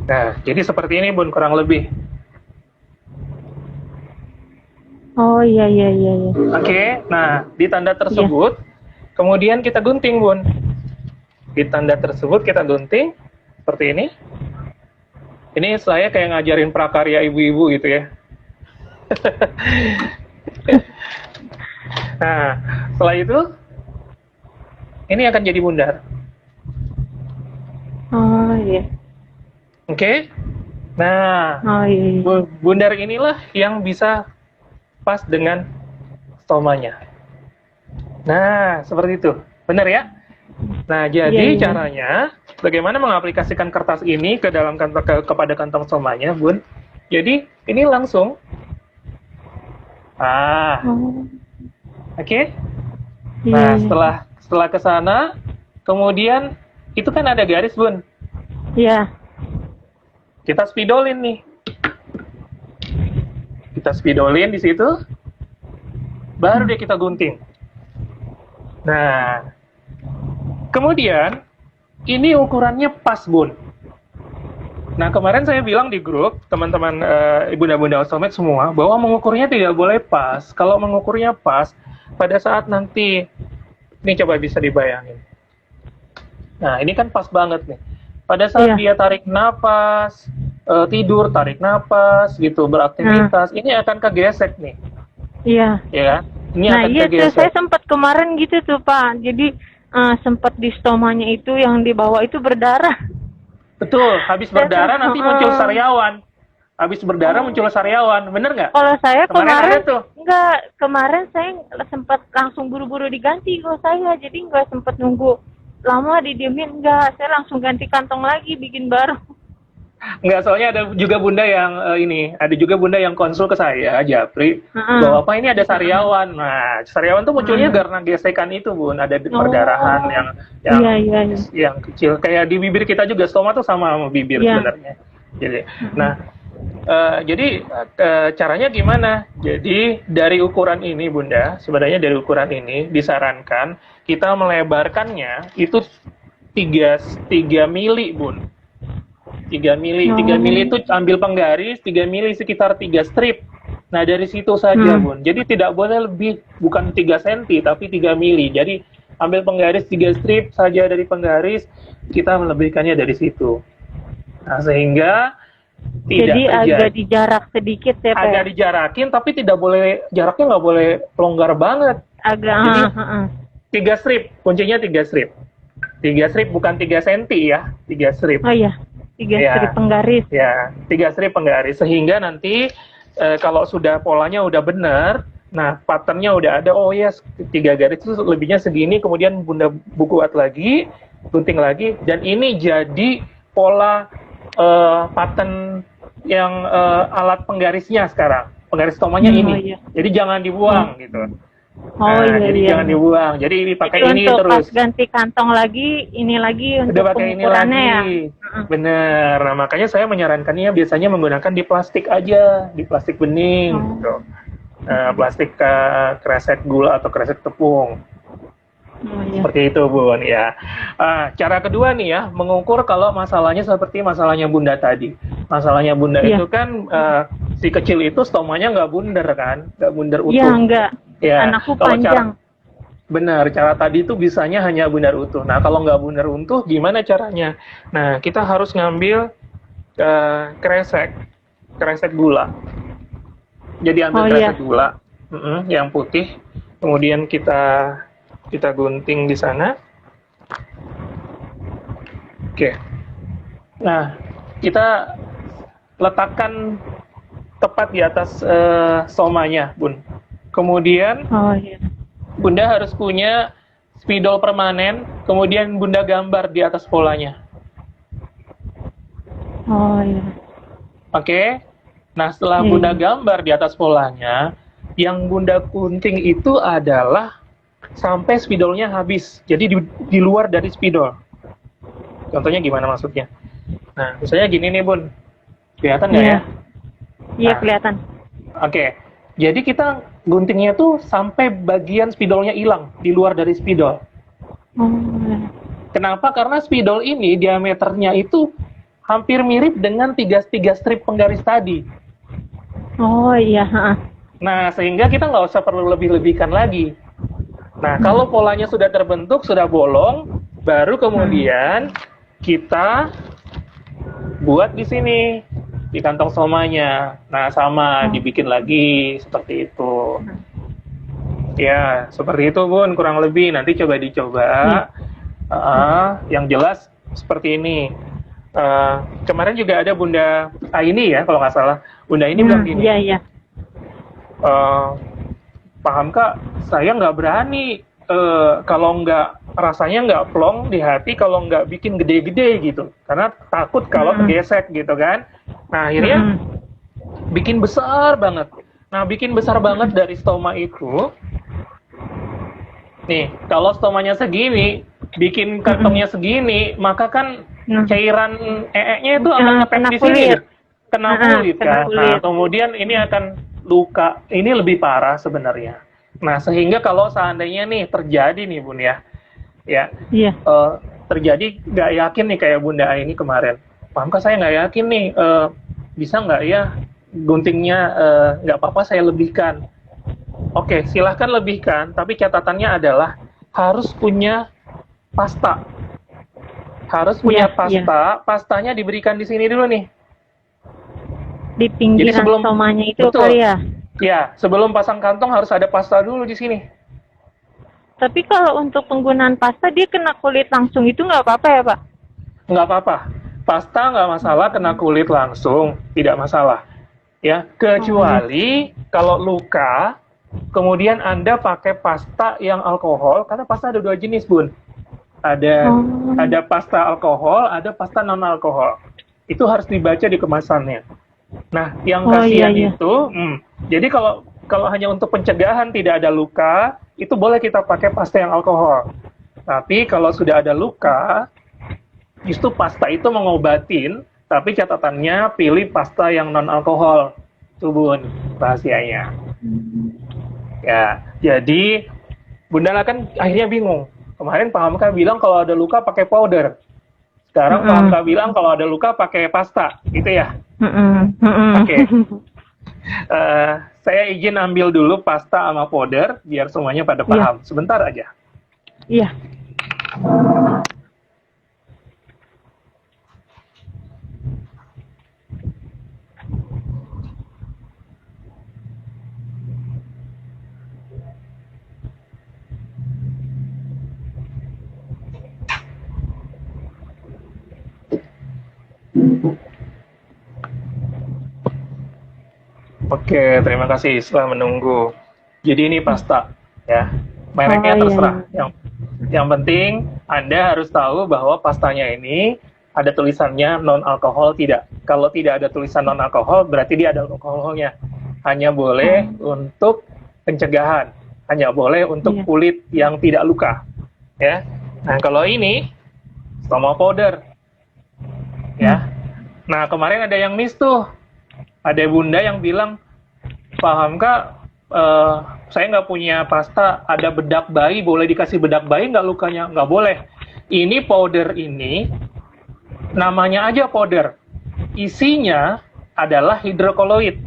Nah, jadi seperti ini, Bun, kurang lebih. Oh iya iya iya iya. Oke. Nah, di tanda Iya. tersebut, kemudian kita gunting, Bun. Di tanda tersebut kita gunting seperti ini. Ini saya kayak ngajarin prakarya ibu-ibu gitu ya. Nah, setelah itu ini akan jadi bundar. Oh iya. Oke. Nah, Oh iya iya. bundar inilah yang bisa pas dengan stomanya. Nah, seperti itu. Benar ya? Nah, Iya jadi iya. caranya bagaimana mengaplikasikan kertas ini ke dalam kepada kantong stomanya, Bun? Jadi, ini langsung Oh oke. iya Nah, iya. setelah ke sana, kemudian itu kan ada garis, Bun. Iya. Kita spidolin nih. Kita spidolin di situ, baru deh kita gunting. Nah, kemudian ini ukurannya pas, Bun. Nah, kemarin saya bilang di grup teman-teman bunda-bunda ostomed semua bahwa mengukurnya tidak boleh pas. Kalau mengukurnya pas, pada saat nanti ini coba bisa dibayangin. Nah, ini kan pas banget nih. Pada saat Iya. dia tarik napas, tidur, tarik napas, gitu, beraktivitas, ini akan kegesek nih, Iya. ya kan? Ini Nah akan iya tuh saya kegesek. sempat kemarin gitu tuh Pak. Jadi sempat di stomanya itu yang di bawah itu berdarah. Betul, habis Saya berdarah nanti muncul heeh. sariawan. Habis berdarah muncul sariawan, bener nggak? Kalau saya Kemarin ada tuh. enggak, kemarin saya sempat langsung buru-buru diganti kalau saya, jadi enggak sempat nunggu lama didiemin, enggak, saya langsung ganti kantong lagi, bikin baru. Nggak, soalnya ada juga bunda yang ada juga bunda yang konsul ke saya, Japri, bahwa apa ini ada sariawan. Nah, sariawan tuh munculnya karena gesekan itu, Bun. Ada perdarahan Oh, yang iya, iya, iya. yang kecil, kayak di bibir kita juga, stoma tuh sama bibir Iya. sebenarnya. Nah, jadi caranya gimana? Jadi dari ukuran ini, Bunda, sebenarnya dari ukuran ini disarankan kita melebarkannya itu 3 mili, Bun. 3 mili. 3 mili itu ambil penggaris, 3 mili sekitar 3 strip. Nah, dari situ saja, Bun. Jadi tidak boleh lebih, bukan 3 senti, tapi 3 mili. Jadi ambil penggaris 3 strip saja dari penggaris, kita melebihkannya dari situ. Nah, sehingga tidak Jadi terjadi. agak dijarak sedikit ya, Pak. Agak dijarakin, tapi tidak boleh, jaraknya nggak boleh longgar banget. Agak, Jadi 3 strip, kuncinya 3 strip. 3 strip bukan 3 senti ya, 3 strip. Oh iya, 3 Ya. strip penggaris. Ya, 3 strip penggaris, sehingga nanti kalau sudah polanya udah benar, nah patternnya udah ada, oh ya 3 garis itu lebihnya segini, kemudian Bunda buat lagi, gunting lagi, dan ini jadi pola pattern yang alat penggarisnya sekarang, penggaris stomanya ini. Iya. Jadi jangan dibuang gitu. Oh Nah, iya, jadi iya. jangan dibuang. Jadi ini pakai Jadi ini untuk terus. pas ganti kantong lagi, ini lagi untuk Udah pakai ini pengukurannya lagi. ya. Bener. Nah, makanya saya menyarankannya biasanya menggunakan di plastik aja, di plastik bening gitu. Plastik kresek gula atau kresek tepung. Oh iya. Seperti itu, Bun, ya. Cara kedua nih ya, mengukur kalau masalahnya seperti masalahnya Bunda tadi. Masalahnya Bunda Iya. itu kan si kecil itu stomanya nggak bundar kan, nggak bundar utuh. Iya, enggak. Ya, Anakku kalau panjang. benar, cara tadi itu bisanya hanya bundar utuh. Nah, kalau nggak bundar utuh, gimana caranya? Nah, kita harus ngambil kresek gula. Jadi ambil Oh, kresek iya. gula, yang putih, kemudian kita gunting di sana. Oke. Nah, kita letakkan tepat di atas somanya, Bun. Kemudian Oh iya. Bunda harus punya spidol permanen, kemudian Bunda gambar di atas polanya. Oh iya. Oke? Nah, setelah Iya. Bunda gambar di atas polanya, yang Bunda gunting itu adalah sampai spidolnya habis. Jadi di luar dari spidol. Contohnya gimana maksudnya? Nah, misalnya gini nih, Bun. Kelihatan nggak Iya. ya? Iya, Nah. kelihatan. Oke. Jadi kita guntingnya tuh sampai bagian spidolnya hilang, di luar dari spidol. Oh iya. Kenapa? Karena spidol ini diameternya itu hampir mirip dengan tiga strip penggaris tadi. Oh iya. Nah, sehingga kita nggak usah perlu lebih-lebihkan lagi. Nah, kalau polanya sudah terbentuk, sudah bolong, baru kemudian kita buat di sini, di kantong somanya. Nah, sama dibikin lagi seperti itu. Ya, seperti itu, Bun, kurang lebih. Nanti coba dicoba. Yang jelas seperti ini. Kemarin juga ada Bunda Aini ya, kalau nggak salah. Bunda Aini bilang gini. Iya, iya. Paham Kak, saya nggak berani kalau nggak rasanya nggak plong di hati kalau nggak bikin gede-gede gitu, karena takut kalau kegesek gitu kan. Nah akhirnya bikin besar banget. Nah bikin besar banget dari stoma itu, nih kalau stomanya segini, bikin kantongnya segini, maka kan cairan ee-nya itu akan ngepet di sini, kena kulit kan. Nah kemudian ini akan luka, ini lebih parah sebenarnya. Nah sehingga kalau seandainya nih terjadi nih Bun ya, terjadi nggak yakin nih kayak Bunda ini kemarin, paham Kak saya nggak yakin nih, bisa nggak ya guntingnya, nggak apa-apa saya lebihkan. Oke, silahkan lebihkan, tapi catatannya adalah harus punya pasta. Harus punya pasta, pastanya diberikan di sini dulu nih. Di pinggiran stomanya itu kali ya? Ya, sebelum pasang kantong harus ada pasta dulu di sini. Tapi kalau untuk penggunaan pasta dia kena kulit langsung itu nggak apa-apa ya Pak? Nggak apa-apa. Pasta nggak masalah, kena kulit langsung tidak masalah. Ya, kecuali kalau luka, kemudian Anda pakai pasta yang alkohol, karena pasta ada 2 jenis Bun. Ada pasta alkohol, ada pasta non alkohol. itu harus dibaca di kemasannya. Nah, yang Oh iya kasihan iya. itu, jadi kalau kalau hanya untuk pencegahan tidak ada luka, itu boleh kita pakai pasta yang alkohol. Tapi kalau sudah ada luka, justru pasta itu mengobatin, tapi catatannya pilih pasta yang non alkohol. Itu Bun, rahasianya. Ya, jadi Bunda kan akhirnya bingung. Kemarin Pak Hamka bilang kalau ada luka pakai powder. Sekarang Pak Mm-mm. Hamka bilang kalau ada luka pakai pasta, gitu ya. Mm-mm. Mm-mm. Oke, eh, saya izin ambil dulu pasta sama powder biar semuanya pada Iya, paham. Sebentar aja. iya. Oke, terima kasih setelah menunggu. Jadi ini pasta, ya. Oh Mereknya iya iya. terserah. Yang penting Anda harus tahu bahwa pastanya ini ada tulisannya non alkohol tidak. Kalau tidak ada tulisan non alkohol berarti dia ada alkoholnya. Hanya boleh untuk pencegahan, hanya boleh untuk Iya. kulit yang tidak luka, ya. Nah, kalau ini stoma powder, ya. Nah, kemarin ada yang miss tuh. Ada bunda yang bilang, Pak Hamka, eh, saya nggak punya pasta, ada bedak bayi, boleh dikasih bedak bayi nggak lukanya? Nggak boleh. Ini powder ini, namanya aja powder. Isinya adalah hidrokoloid.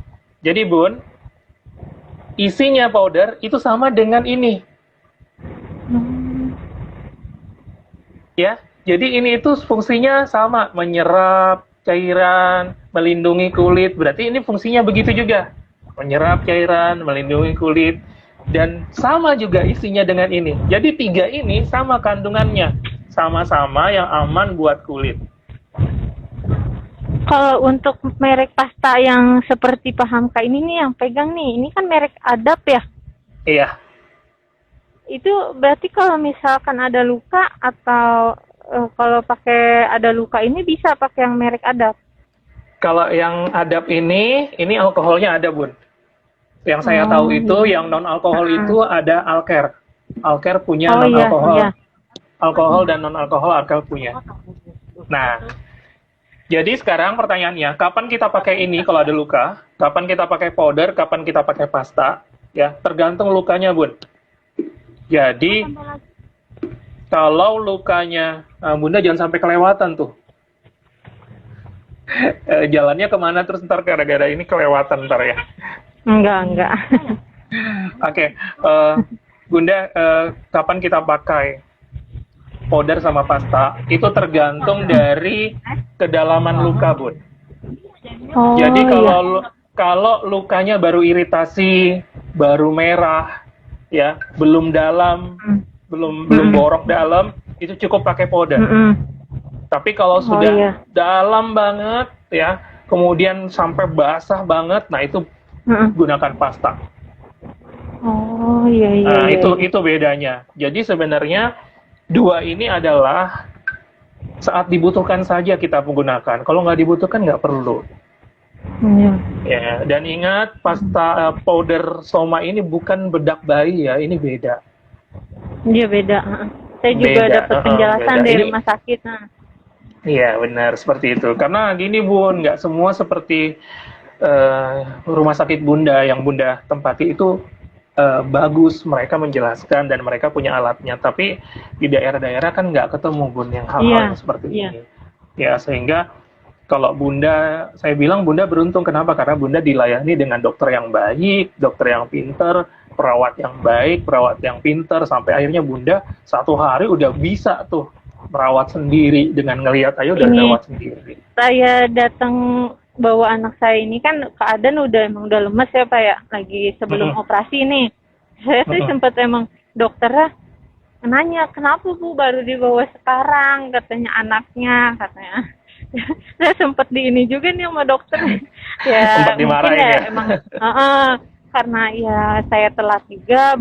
Jadi Bun, isinya powder itu sama dengan ini. Ya, jadi ini itu fungsinya sama, menyerap cairan, melindungi kulit. Berarti ini fungsinya begitu juga. Menyerap cairan, melindungi kulit, dan sama juga isinya dengan ini. Jadi tiga ini sama kandungannya, sama-sama yang aman buat kulit. Kalau untuk merek pasta yang seperti Pak Hamka ini nih yang pegang nih, ini kan merek Adap ya. Iya, Itu berarti kalau misalkan ada luka atau kalau pakai ada luka ini bisa pakai yang merek Adap. kalau yang adab ini alkoholnya ada Bun. Yang saya tahu itu, Iya. yang non alkohol itu ada Alker. Alker punya Oh non iya, alkohol, iya. alkohol dan non alkohol Alker punya. Nah, jadi sekarang pertanyaannya, kapan kita pakai ini kalau ada luka? Kapan kita pakai powder? Kapan kita pakai pasta? Ya, tergantung lukanya, Bun. Jadi, kalau lukanya, Bunda jangan sampai kelewatan tuh. Jalannya kemana terus ntar gara-gara ini kelewatan ntar ya. Enggak. Oke, Bunda, kapan kita pakai powder sama pasta? Itu tergantung dari kedalaman luka, Bun. Oh Jadi iya. kalau lukanya baru iritasi, baru merah, ya, belum dalam, belum borok dalam, itu cukup pakai powder. Tapi kalau sudah iya. dalam banget, ya, kemudian sampai basah banget, nah itu gunakan pasta. Oh iya. Nah, Iya. itu bedanya. Jadi sebenarnya dua ini adalah saat dibutuhkan saja kita menggunakan. Kalau nggak dibutuhkan nggak perlu. Iya. Ya, dan ingat pasta powder stoma ini bukan bedak bayi ya, ini beda. Iya beda. Saya juga Beda, dapat penjelasan beda. dari Ini- rumah sakit. Iya, benar seperti itu. Karena gini Bun, nggak semua seperti rumah sakit Bunda yang Bunda tempati itu bagus, mereka menjelaskan dan mereka punya alatnya. Tapi di daerah-daerah kan nggak ketemu Bun yang hal-hal yang seperti Iya. ini. Ya, sehingga kalau Bunda, saya bilang Bunda beruntung. Kenapa? Karena Bunda dilayani dengan dokter yang baik, dokter yang pinter, perawat yang baik, perawat yang pinter, sampai akhirnya Bunda satu hari udah bisa tuh merawat sendiri dengan ngelihat aja udah Ini- merawat sendiri. Saya datang bawa anak saya ini kan keadaan emang udah lemes ya Pak ya, lagi sebelum operasi nih. Saya sih sempat emang dokternya nanya, kenapa Bu baru dibawa sekarang, katanya anaknya, katanya. Saya sempat di ini juga nih sama dokter. Ya Sempat mungkin dimarahin ya ya? emang karena ya saya telat juga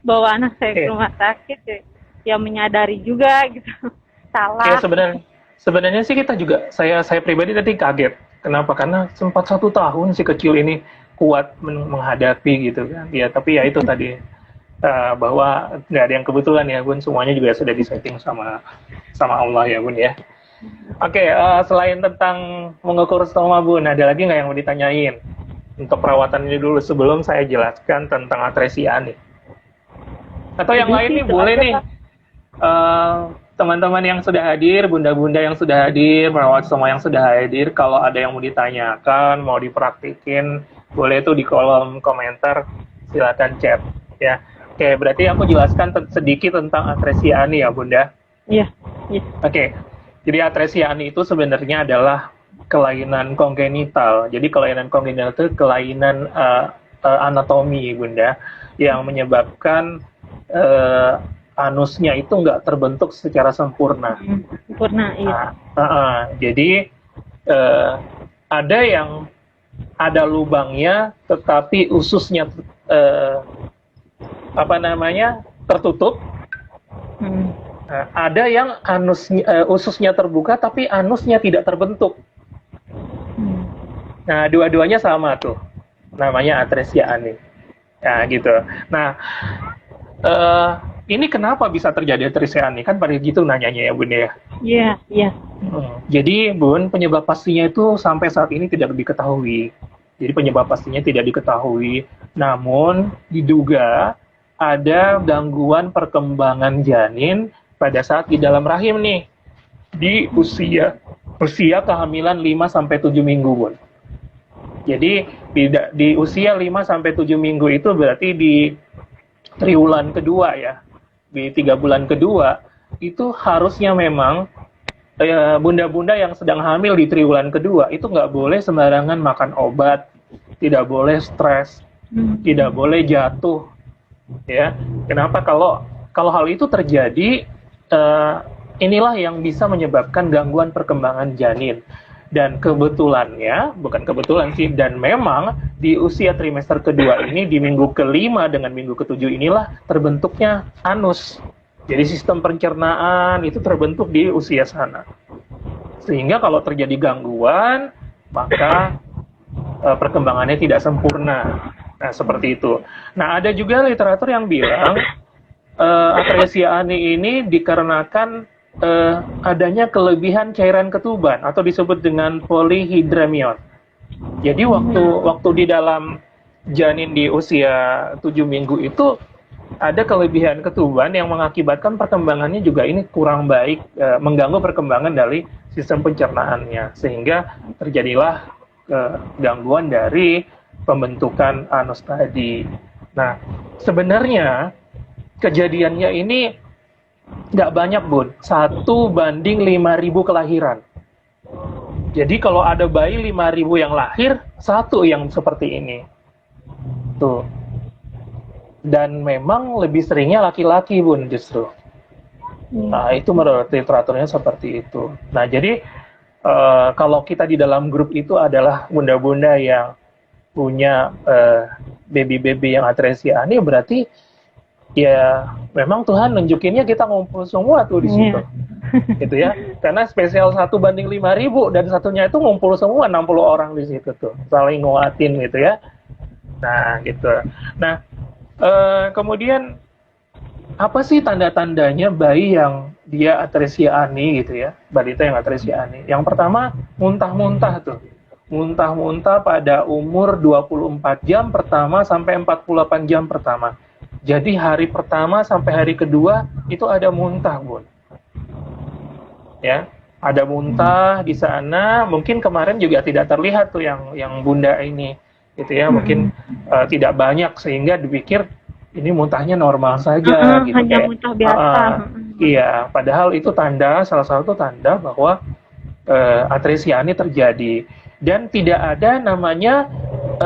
bawa anak saya ke Iya. rumah sakit ya, ya menyadari juga gitu. Ya Salah. sebenarnya Sebenarnya sih kita juga, saya pribadi tadi kaget. Kenapa? Karena sempat 1 tahun si kecil ini kuat menghadapi gitu kan. Ya, tapi ya itu tadi bahwa nggak ada yang kebetulan ya Bun, semuanya juga sudah disetting sama sama Allah ya Bun ya. Oke, selain tentang mengukur stoma Bun, ada lagi nggak yang mau ditanyain? Untuk perawatan ini dulu sebelum saya jelaskan tentang atresia nih. Atau yang Jadi lain sih nih itu boleh aja, nih, Kak. teman-teman yang sudah hadir, bunda-bunda yang sudah hadir, perawat semua yang sudah hadir, kalau ada yang mau ditanyakan, mau dipraktikin, boleh tuh di kolom komentar, silakan chat ya. Oke, berarti aku jelaskan sedikit tentang atresia ani ya Bunda. Iya, iya. Oke, jadi atresia ani itu sebenarnya adalah kelainan kongenital. Jadi kelainan kongenital itu kelainan anatomi Bunda, yang menyebabkan anusnya itu nggak terbentuk secara sempurna. Sempurna, iya. Jadi ada yang ada lubangnya, tetapi ususnya tertutup. Ada yang ususnya terbuka, tapi anusnya tidak terbentuk. Nah, dua-duanya sama tuh, namanya atresia ani. Ya gitu. Nah, ini kenapa bisa terjadi atresia ani? Kan pada gitu nanyanya ya Bun ya. Iya, iya. Jadi Bun, penyebab pastinya itu sampai saat ini tidak diketahui. Jadi penyebab pastinya tidak diketahui. Namun diduga ada gangguan perkembangan janin pada saat di dalam rahim nih. Di usia kehamilan 5-7 minggu Bun. Jadi di usia 5-7 minggu itu berarti di triwulan kedua ya. Di 3 bulan kedua itu harusnya memang bunda-bunda yang sedang hamil di triwulan kedua itu nggak boleh sembarangan makan obat, tidak boleh stres, tidak boleh jatuh, ya. Kenapa? Kalau hal itu terjadi, inilah yang bisa menyebabkan gangguan perkembangan janin. Dan kebetulannya, bukan kebetulan sih, dan memang di usia trimester kedua ini, di minggu ke-5 dengan minggu ke-7 inilah terbentuknya anus. Jadi sistem pencernaan itu terbentuk di usia sana. Sehingga kalau terjadi gangguan, maka perkembangannya tidak sempurna. Nah, seperti itu. Nah, ada juga literatur yang bilang atresia ani ini dikarenakan adanya kelebihan cairan ketuban atau disebut dengan polyhydramnion. Jadi waktu di dalam janin di usia 7 minggu itu ada kelebihan ketuban yang mengakibatkan perkembangannya juga ini kurang baik, mengganggu perkembangan dari sistem pencernaannya, sehingga terjadilah gangguan dari pembentukan anus tadi. Nah, sebenarnya kejadiannya ini nggak banyak Bun, 1:5.000 kelahiran. Jadi kalau ada bayi 5.000 yang lahir, 1 yang seperti ini. Tuh. Dan memang lebih seringnya laki-laki Bun justru. Nah, itu menurut literaturnya seperti itu. Nah, jadi kalau kita di dalam grup itu adalah bunda-bunda yang punya baby-baby yang atresia ani, berarti ya memang Tuhan nunjukinnya kita ngumpul semua tuh di situ. Gitu ya. Karena spesial 1:5.000 dan satunya itu ngumpul semua 60 orang di situ tuh. Saling nguatin gitu ya. Nah, gitu. Nah, kemudian apa sih tanda-tandanya bayi yang dia atresia ani gitu ya, balita yang atresia ani? Yang pertama, muntah-muntah tuh. Muntah-muntah pada umur 24 jam pertama sampai 48 jam pertama. Jadi hari pertama sampai hari kedua itu ada muntah, Bun. Ya, ada muntah di sana. Mungkin kemarin juga tidak terlihat tuh yang bunda ini. Gitu ya, mungkin tidak banyak sehingga dipikir ini muntahnya normal saja gitu, hanya kayak muntah biasa. Iya, padahal itu salah satu tanda bahwa atresia ani terjadi, dan tidak ada namanya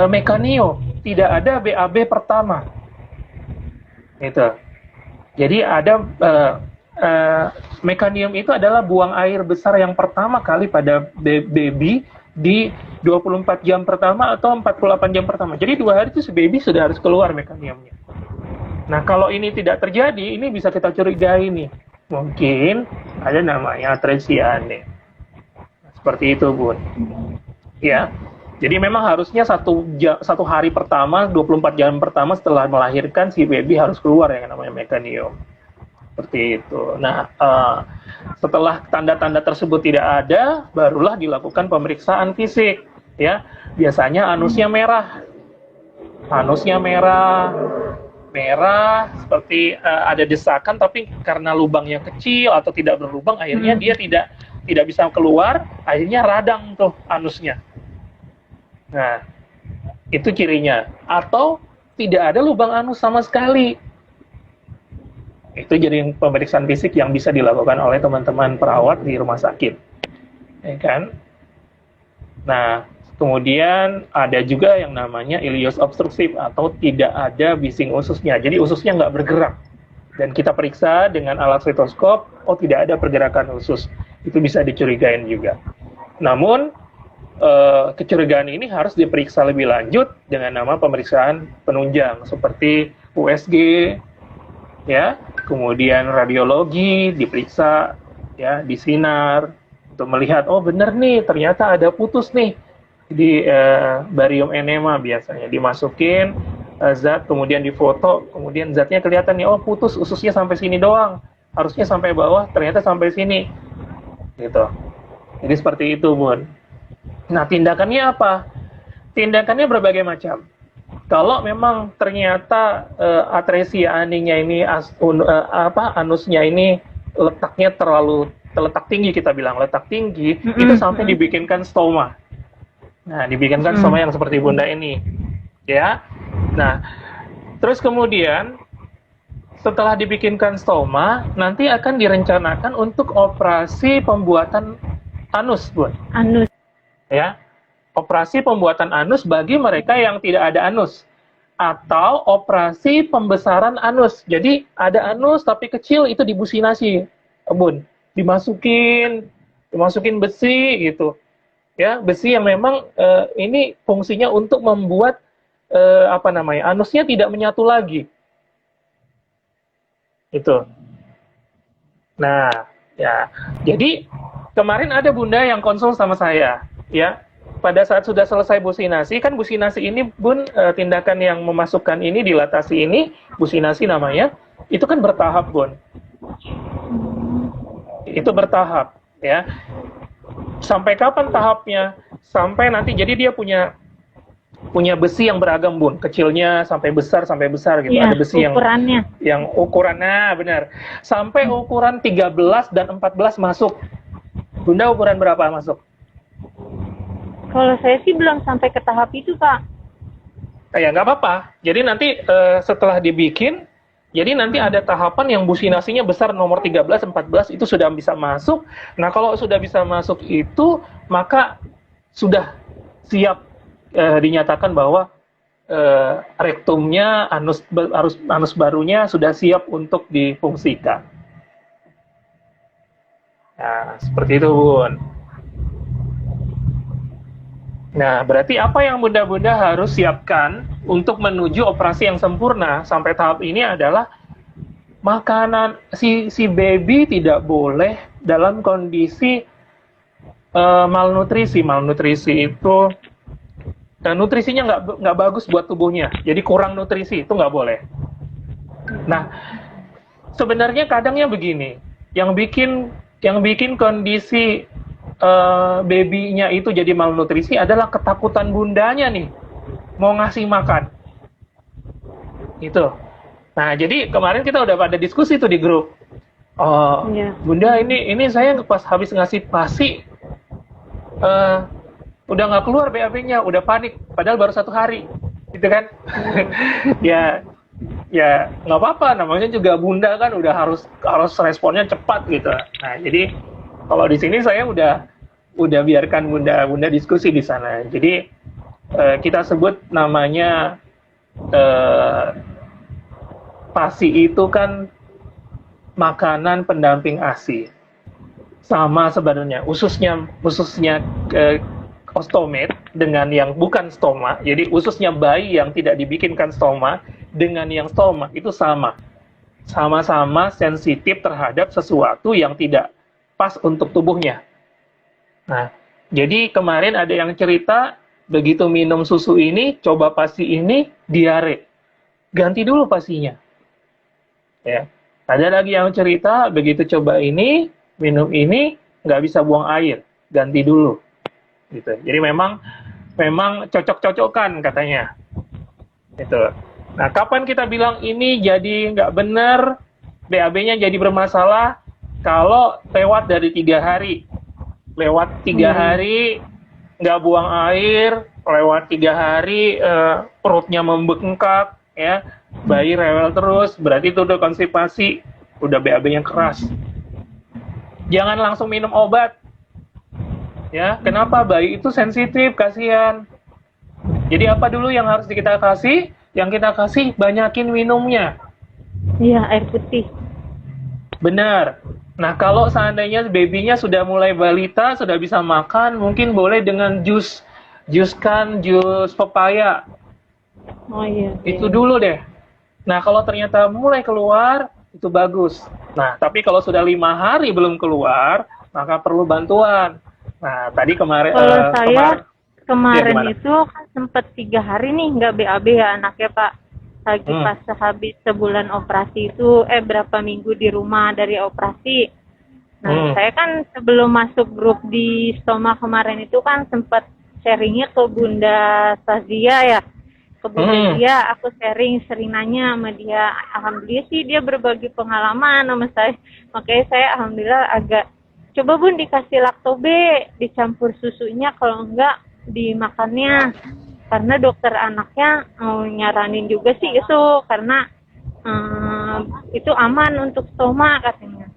mekanio, tidak ada BAB pertama itu. Jadi ada mekanium itu adalah buang air besar yang pertama kali pada baby di 24 jam pertama atau 48 jam pertama. Jadi 2 hari itu si baby sudah harus keluar mekaniumnya. Nah, kalau ini tidak terjadi, ini bisa kita curigai nih. Mungkin ada namanya atresia ani. Seperti itu, Bun. Ya. Jadi memang harusnya satu hari pertama, 24 jam pertama setelah melahirkan, si baby harus keluar yang namanya mekanium. Seperti itu. Nah, setelah tanda-tanda tersebut tidak ada, barulah dilakukan pemeriksaan fisik. Ya, biasanya anusnya merah. Anusnya merah, seperti ada desakan, tapi karena lubangnya kecil atau tidak berlubang, akhirnya dia tidak bisa keluar, akhirnya radang tuh anusnya. Nah, itu cirinya. Atau tidak ada lubang anus sama sekali. Itu jadi pemeriksaan fisik yang bisa dilakukan oleh teman-teman perawat di rumah sakit. Ya kan? Nah, kemudian ada juga yang namanya ileus obstruktif atau tidak ada bising ususnya. Jadi ususnya nggak bergerak. Dan kita periksa dengan alat stetoskop, oh tidak ada pergerakan usus. Itu bisa dicurigain juga. Namun, kecurigaan ini harus diperiksa lebih lanjut dengan nama pemeriksaan penunjang seperti USG, ya, kemudian radiologi diperiksa, ya, disinar untuk melihat, oh benar nih, ternyata ada putus nih di barium enema biasanya dimasukin zat, kemudian difoto, kemudian zatnya kelihatan nih, oh putus ususnya sampai sini doang, harusnya sampai bawah, ternyata sampai sini, gitu. Jadi seperti itu, Bun. Nah, tindakannya apa? Tindakannya berbagai macam. Kalau memang ternyata atresia aninya ini anusnya ini letak tinggi, kita bilang letak tinggi, itu sampai dibikinkan stoma. Nah, dibikinkan stoma yang seperti Bunda ini, ya. Nah, terus kemudian setelah dibikinkan stoma, nanti akan direncanakan untuk operasi pembuatan anus, Bun. Anus. Ya, operasi pembuatan anus bagi mereka yang tidak ada anus, atau operasi pembesaran anus. Jadi ada anus tapi kecil, itu dibusinasi, Bun, dimasukin besi gitu, ya, besi yang memang ini fungsinya untuk membuat anusnya tidak menyatu lagi, itu. Nah, ya, jadi kemarin ada Bunda yang konsul sama saya. Ya, pada saat sudah selesai businasi, kan businasi ini, Bun, tindakan yang memasukkan ini, dilatasi ini, businasi namanya, itu kan bertahap, Bun. Itu bertahap, ya. Sampai kapan tahapnya? Sampai nanti, jadi dia punya besi yang beragam, Bun, kecilnya sampai besar gitu. Ya, ada besi ukurannya. yang ukurannya benar. Sampai ukuran 13 dan 14 masuk. Bunda ukuran berapa masuk? Kalau saya sih belum sampai ke tahap itu, Pak. Ya nggak apa-apa. Jadi nanti setelah dibikin, jadi nanti ada tahapan yang businasinya besar, nomor 13, 14 itu sudah bisa masuk. Nah, kalau sudah bisa masuk itu, maka sudah siap dinyatakan bahwa rektumnya, anus barunya sudah siap untuk difungsikan. Nah, seperti itu, Bun. Nah, berarti apa yang Bunda-Bunda harus siapkan untuk menuju operasi yang sempurna sampai tahap ini adalah makanan, si baby tidak boleh dalam kondisi malnutrisi. Malnutrisi itu nutrisinya nggak bagus buat tubuhnya, jadi kurang nutrisi, itu nggak boleh. Nah, sebenarnya kadangnya begini, yang bikin kondisi baby-nya itu jadi malnutrisi adalah ketakutan bundanya nih mau ngasih makan. Itu. Nah, jadi kemarin kita udah pada diskusi tuh di grup. Oh, Bunda, ini saya pas habis ngasih PASI udah nggak keluar BAB-nya, udah panik, padahal baru 1 hari, gitu kan? ya nggak apa-apa, namanya juga Bunda kan udah harus responnya cepat gitu. Nah, jadi kalau di sini saya udah biarkan Bunda diskusi di sana. Jadi kita sebut namanya PASI itu kan makanan pendamping ASI. Sama sebenarnya, ususnya ostomate dengan yang bukan stoma. Jadi ususnya bayi yang tidak dibikinkan stoma dengan yang stoma itu sama-sama sensitif terhadap sesuatu yang tidak pas untuk tubuhnya. Nah, Jadi kemarin ada yang cerita begitu minum susu ini, coba pasi ini diare. Ganti dulu pasinya. Ya. Ada lagi yang cerita begitu coba ini, minum ini nggak bisa buang air, ganti dulu. Gitu. Jadi memang cocok-cocokan katanya. Itu. Nah, kapan kita bilang ini jadi nggak benar, BAB-nya jadi bermasalah? Kalau lewat dari 3 hari. Lewat 3 hari nggak buang air, lewat 3 hari perutnya membengkak, ya, bayi rewel terus, berarti itu udah konstipasi, udah BAB-nya keras. Jangan langsung minum obat, ya. Kenapa? Bayi itu sensitif, kasihan. Jadi apa dulu yang harus kita kasih? Yang kita kasih banyakin minumnya. Iya, air putih. Benar. Nah, kalau seandainya babynya sudah mulai balita, sudah bisa makan, mungkin boleh dengan jus pepaya. Oh iya. Itu dulu deh. Nah, kalau ternyata mulai keluar, itu bagus. Nah, tapi kalau sudah 5 hari belum keluar, maka perlu bantuan. Nah, tadi kemarin... Kalau saya kemarin ya, itu kan sempat 3 hari nih nggak BAB ya anaknya Pak. Lagi pas habis sebulan operasi itu, berapa minggu di rumah dari operasi. Nah, saya kan sebelum masuk grup di Stoma kemarin itu kan sempat sharingnya ke Bunda Sazia ya. Ke Bunda dia, aku sering nanya sama dia. Alhamdulillah sih dia berbagi pengalaman sama saya. Makanya saya alhamdulillah agak, coba Bun dikasih laktobe, dicampur susunya, kalau enggak dimakannya. Karena dokter anaknya nyaranin juga sih itu, karena itu aman untuk stoma katanya.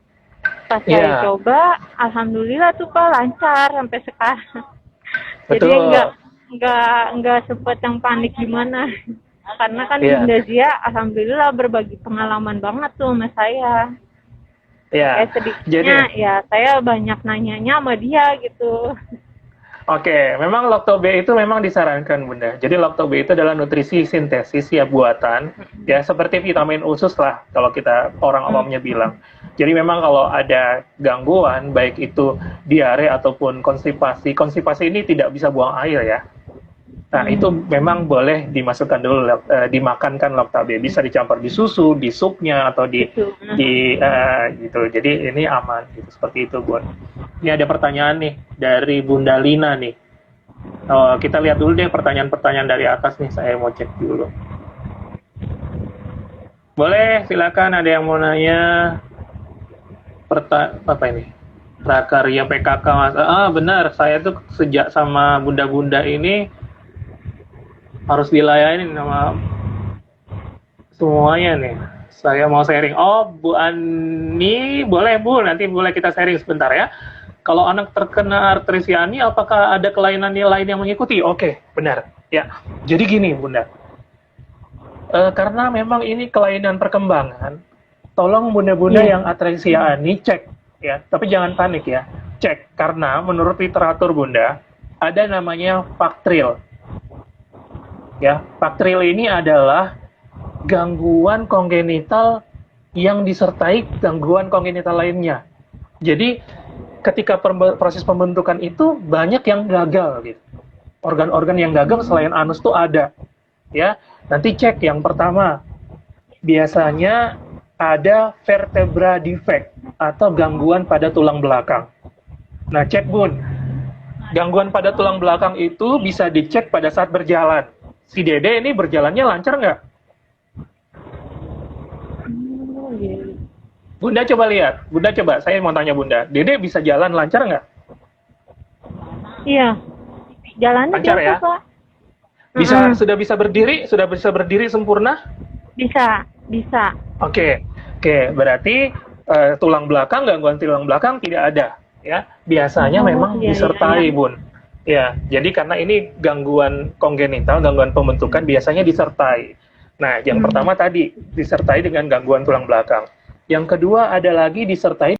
Pas saya coba, alhamdulillah tuh Pak lancar sampai sekarang. Jadi nggak sempet yang panik gimana. Karena kan Bunda Zia alhamdulillah berbagi pengalaman banget tuh sama saya. Ya. Sedikitnya ya saya banyak nanyanya sama dia gitu. Oke, memang Lacto-B itu memang disarankan, Bunda. Jadi Lacto-B itu adalah nutrisi sintesis siap buatan, ya seperti vitamin usus lah kalau kita orang awamnya bilang. Jadi memang kalau ada gangguan, baik itu diare ataupun konstipasi ini tidak bisa buang air ya. Nah, itu memang boleh dimasukkan dulu, dimakankan Lacto-B. Bisa dicampur di susu, di supnya, atau gitu. Jadi ini aman, gitu. Seperti itu, Bun. Ini ada pertanyaan nih dari Bunda Lina nih. Kita lihat dulu deh pertanyaan-pertanyaan dari atas nih. Saya mau cek dulu. Boleh, silakan. Ada yang mau nanya? Apa ini? Prakarya PKK, Mas. Benar. Saya tuh sejak sama bunda-bunda ini harus dilayani sama semuanya nih. Saya mau sharing. Oh, Bu Ani, boleh Bu, nanti boleh kita sharing sebentar ya. Kalau anak terkena artrisi ani, apakah ada kelainan lain yang mengikuti? Oke, benar. Ya, jadi gini Bunda. Karena memang ini kelainan perkembangan, tolong Bunda-bunda yang artrisi ani cek ya. Tapi jangan panik ya. Cek, karena menurut literatur Bunda, ada namanya Bactrim. Ya, Bactrim ini adalah gangguan kongenital yang disertai gangguan kongenital lainnya. Jadi ketika proses pembentukan itu banyak yang gagal gitu. Organ-organ yang gagal selain anus tuh ada. Ya, nanti cek yang pertama. Biasanya ada vertebra defect atau gangguan pada tulang belakang. Nah, cek Bun. Gangguan pada tulang belakang itu bisa dicek pada saat berjalan. Si Dede ini berjalannya lancar nggak? Bunda coba lihat. Bunda coba, saya mau tanya Bunda. Dede bisa jalan lancar nggak? Iya. Jalannya lancar biasa, ya? Pak. Sudah bisa berdiri? Sudah bisa berdiri sempurna? Bisa. Oke. Berarti tulang belakang, gangguan tulang belakang tidak ada. Ya, biasanya memang disertai, Bun. Ya, jadi karena ini gangguan kongenital, gangguan pembentukan biasanya disertai. Nah, yang pertama tadi disertai dengan gangguan tulang belakang. Yang kedua ada lagi disertai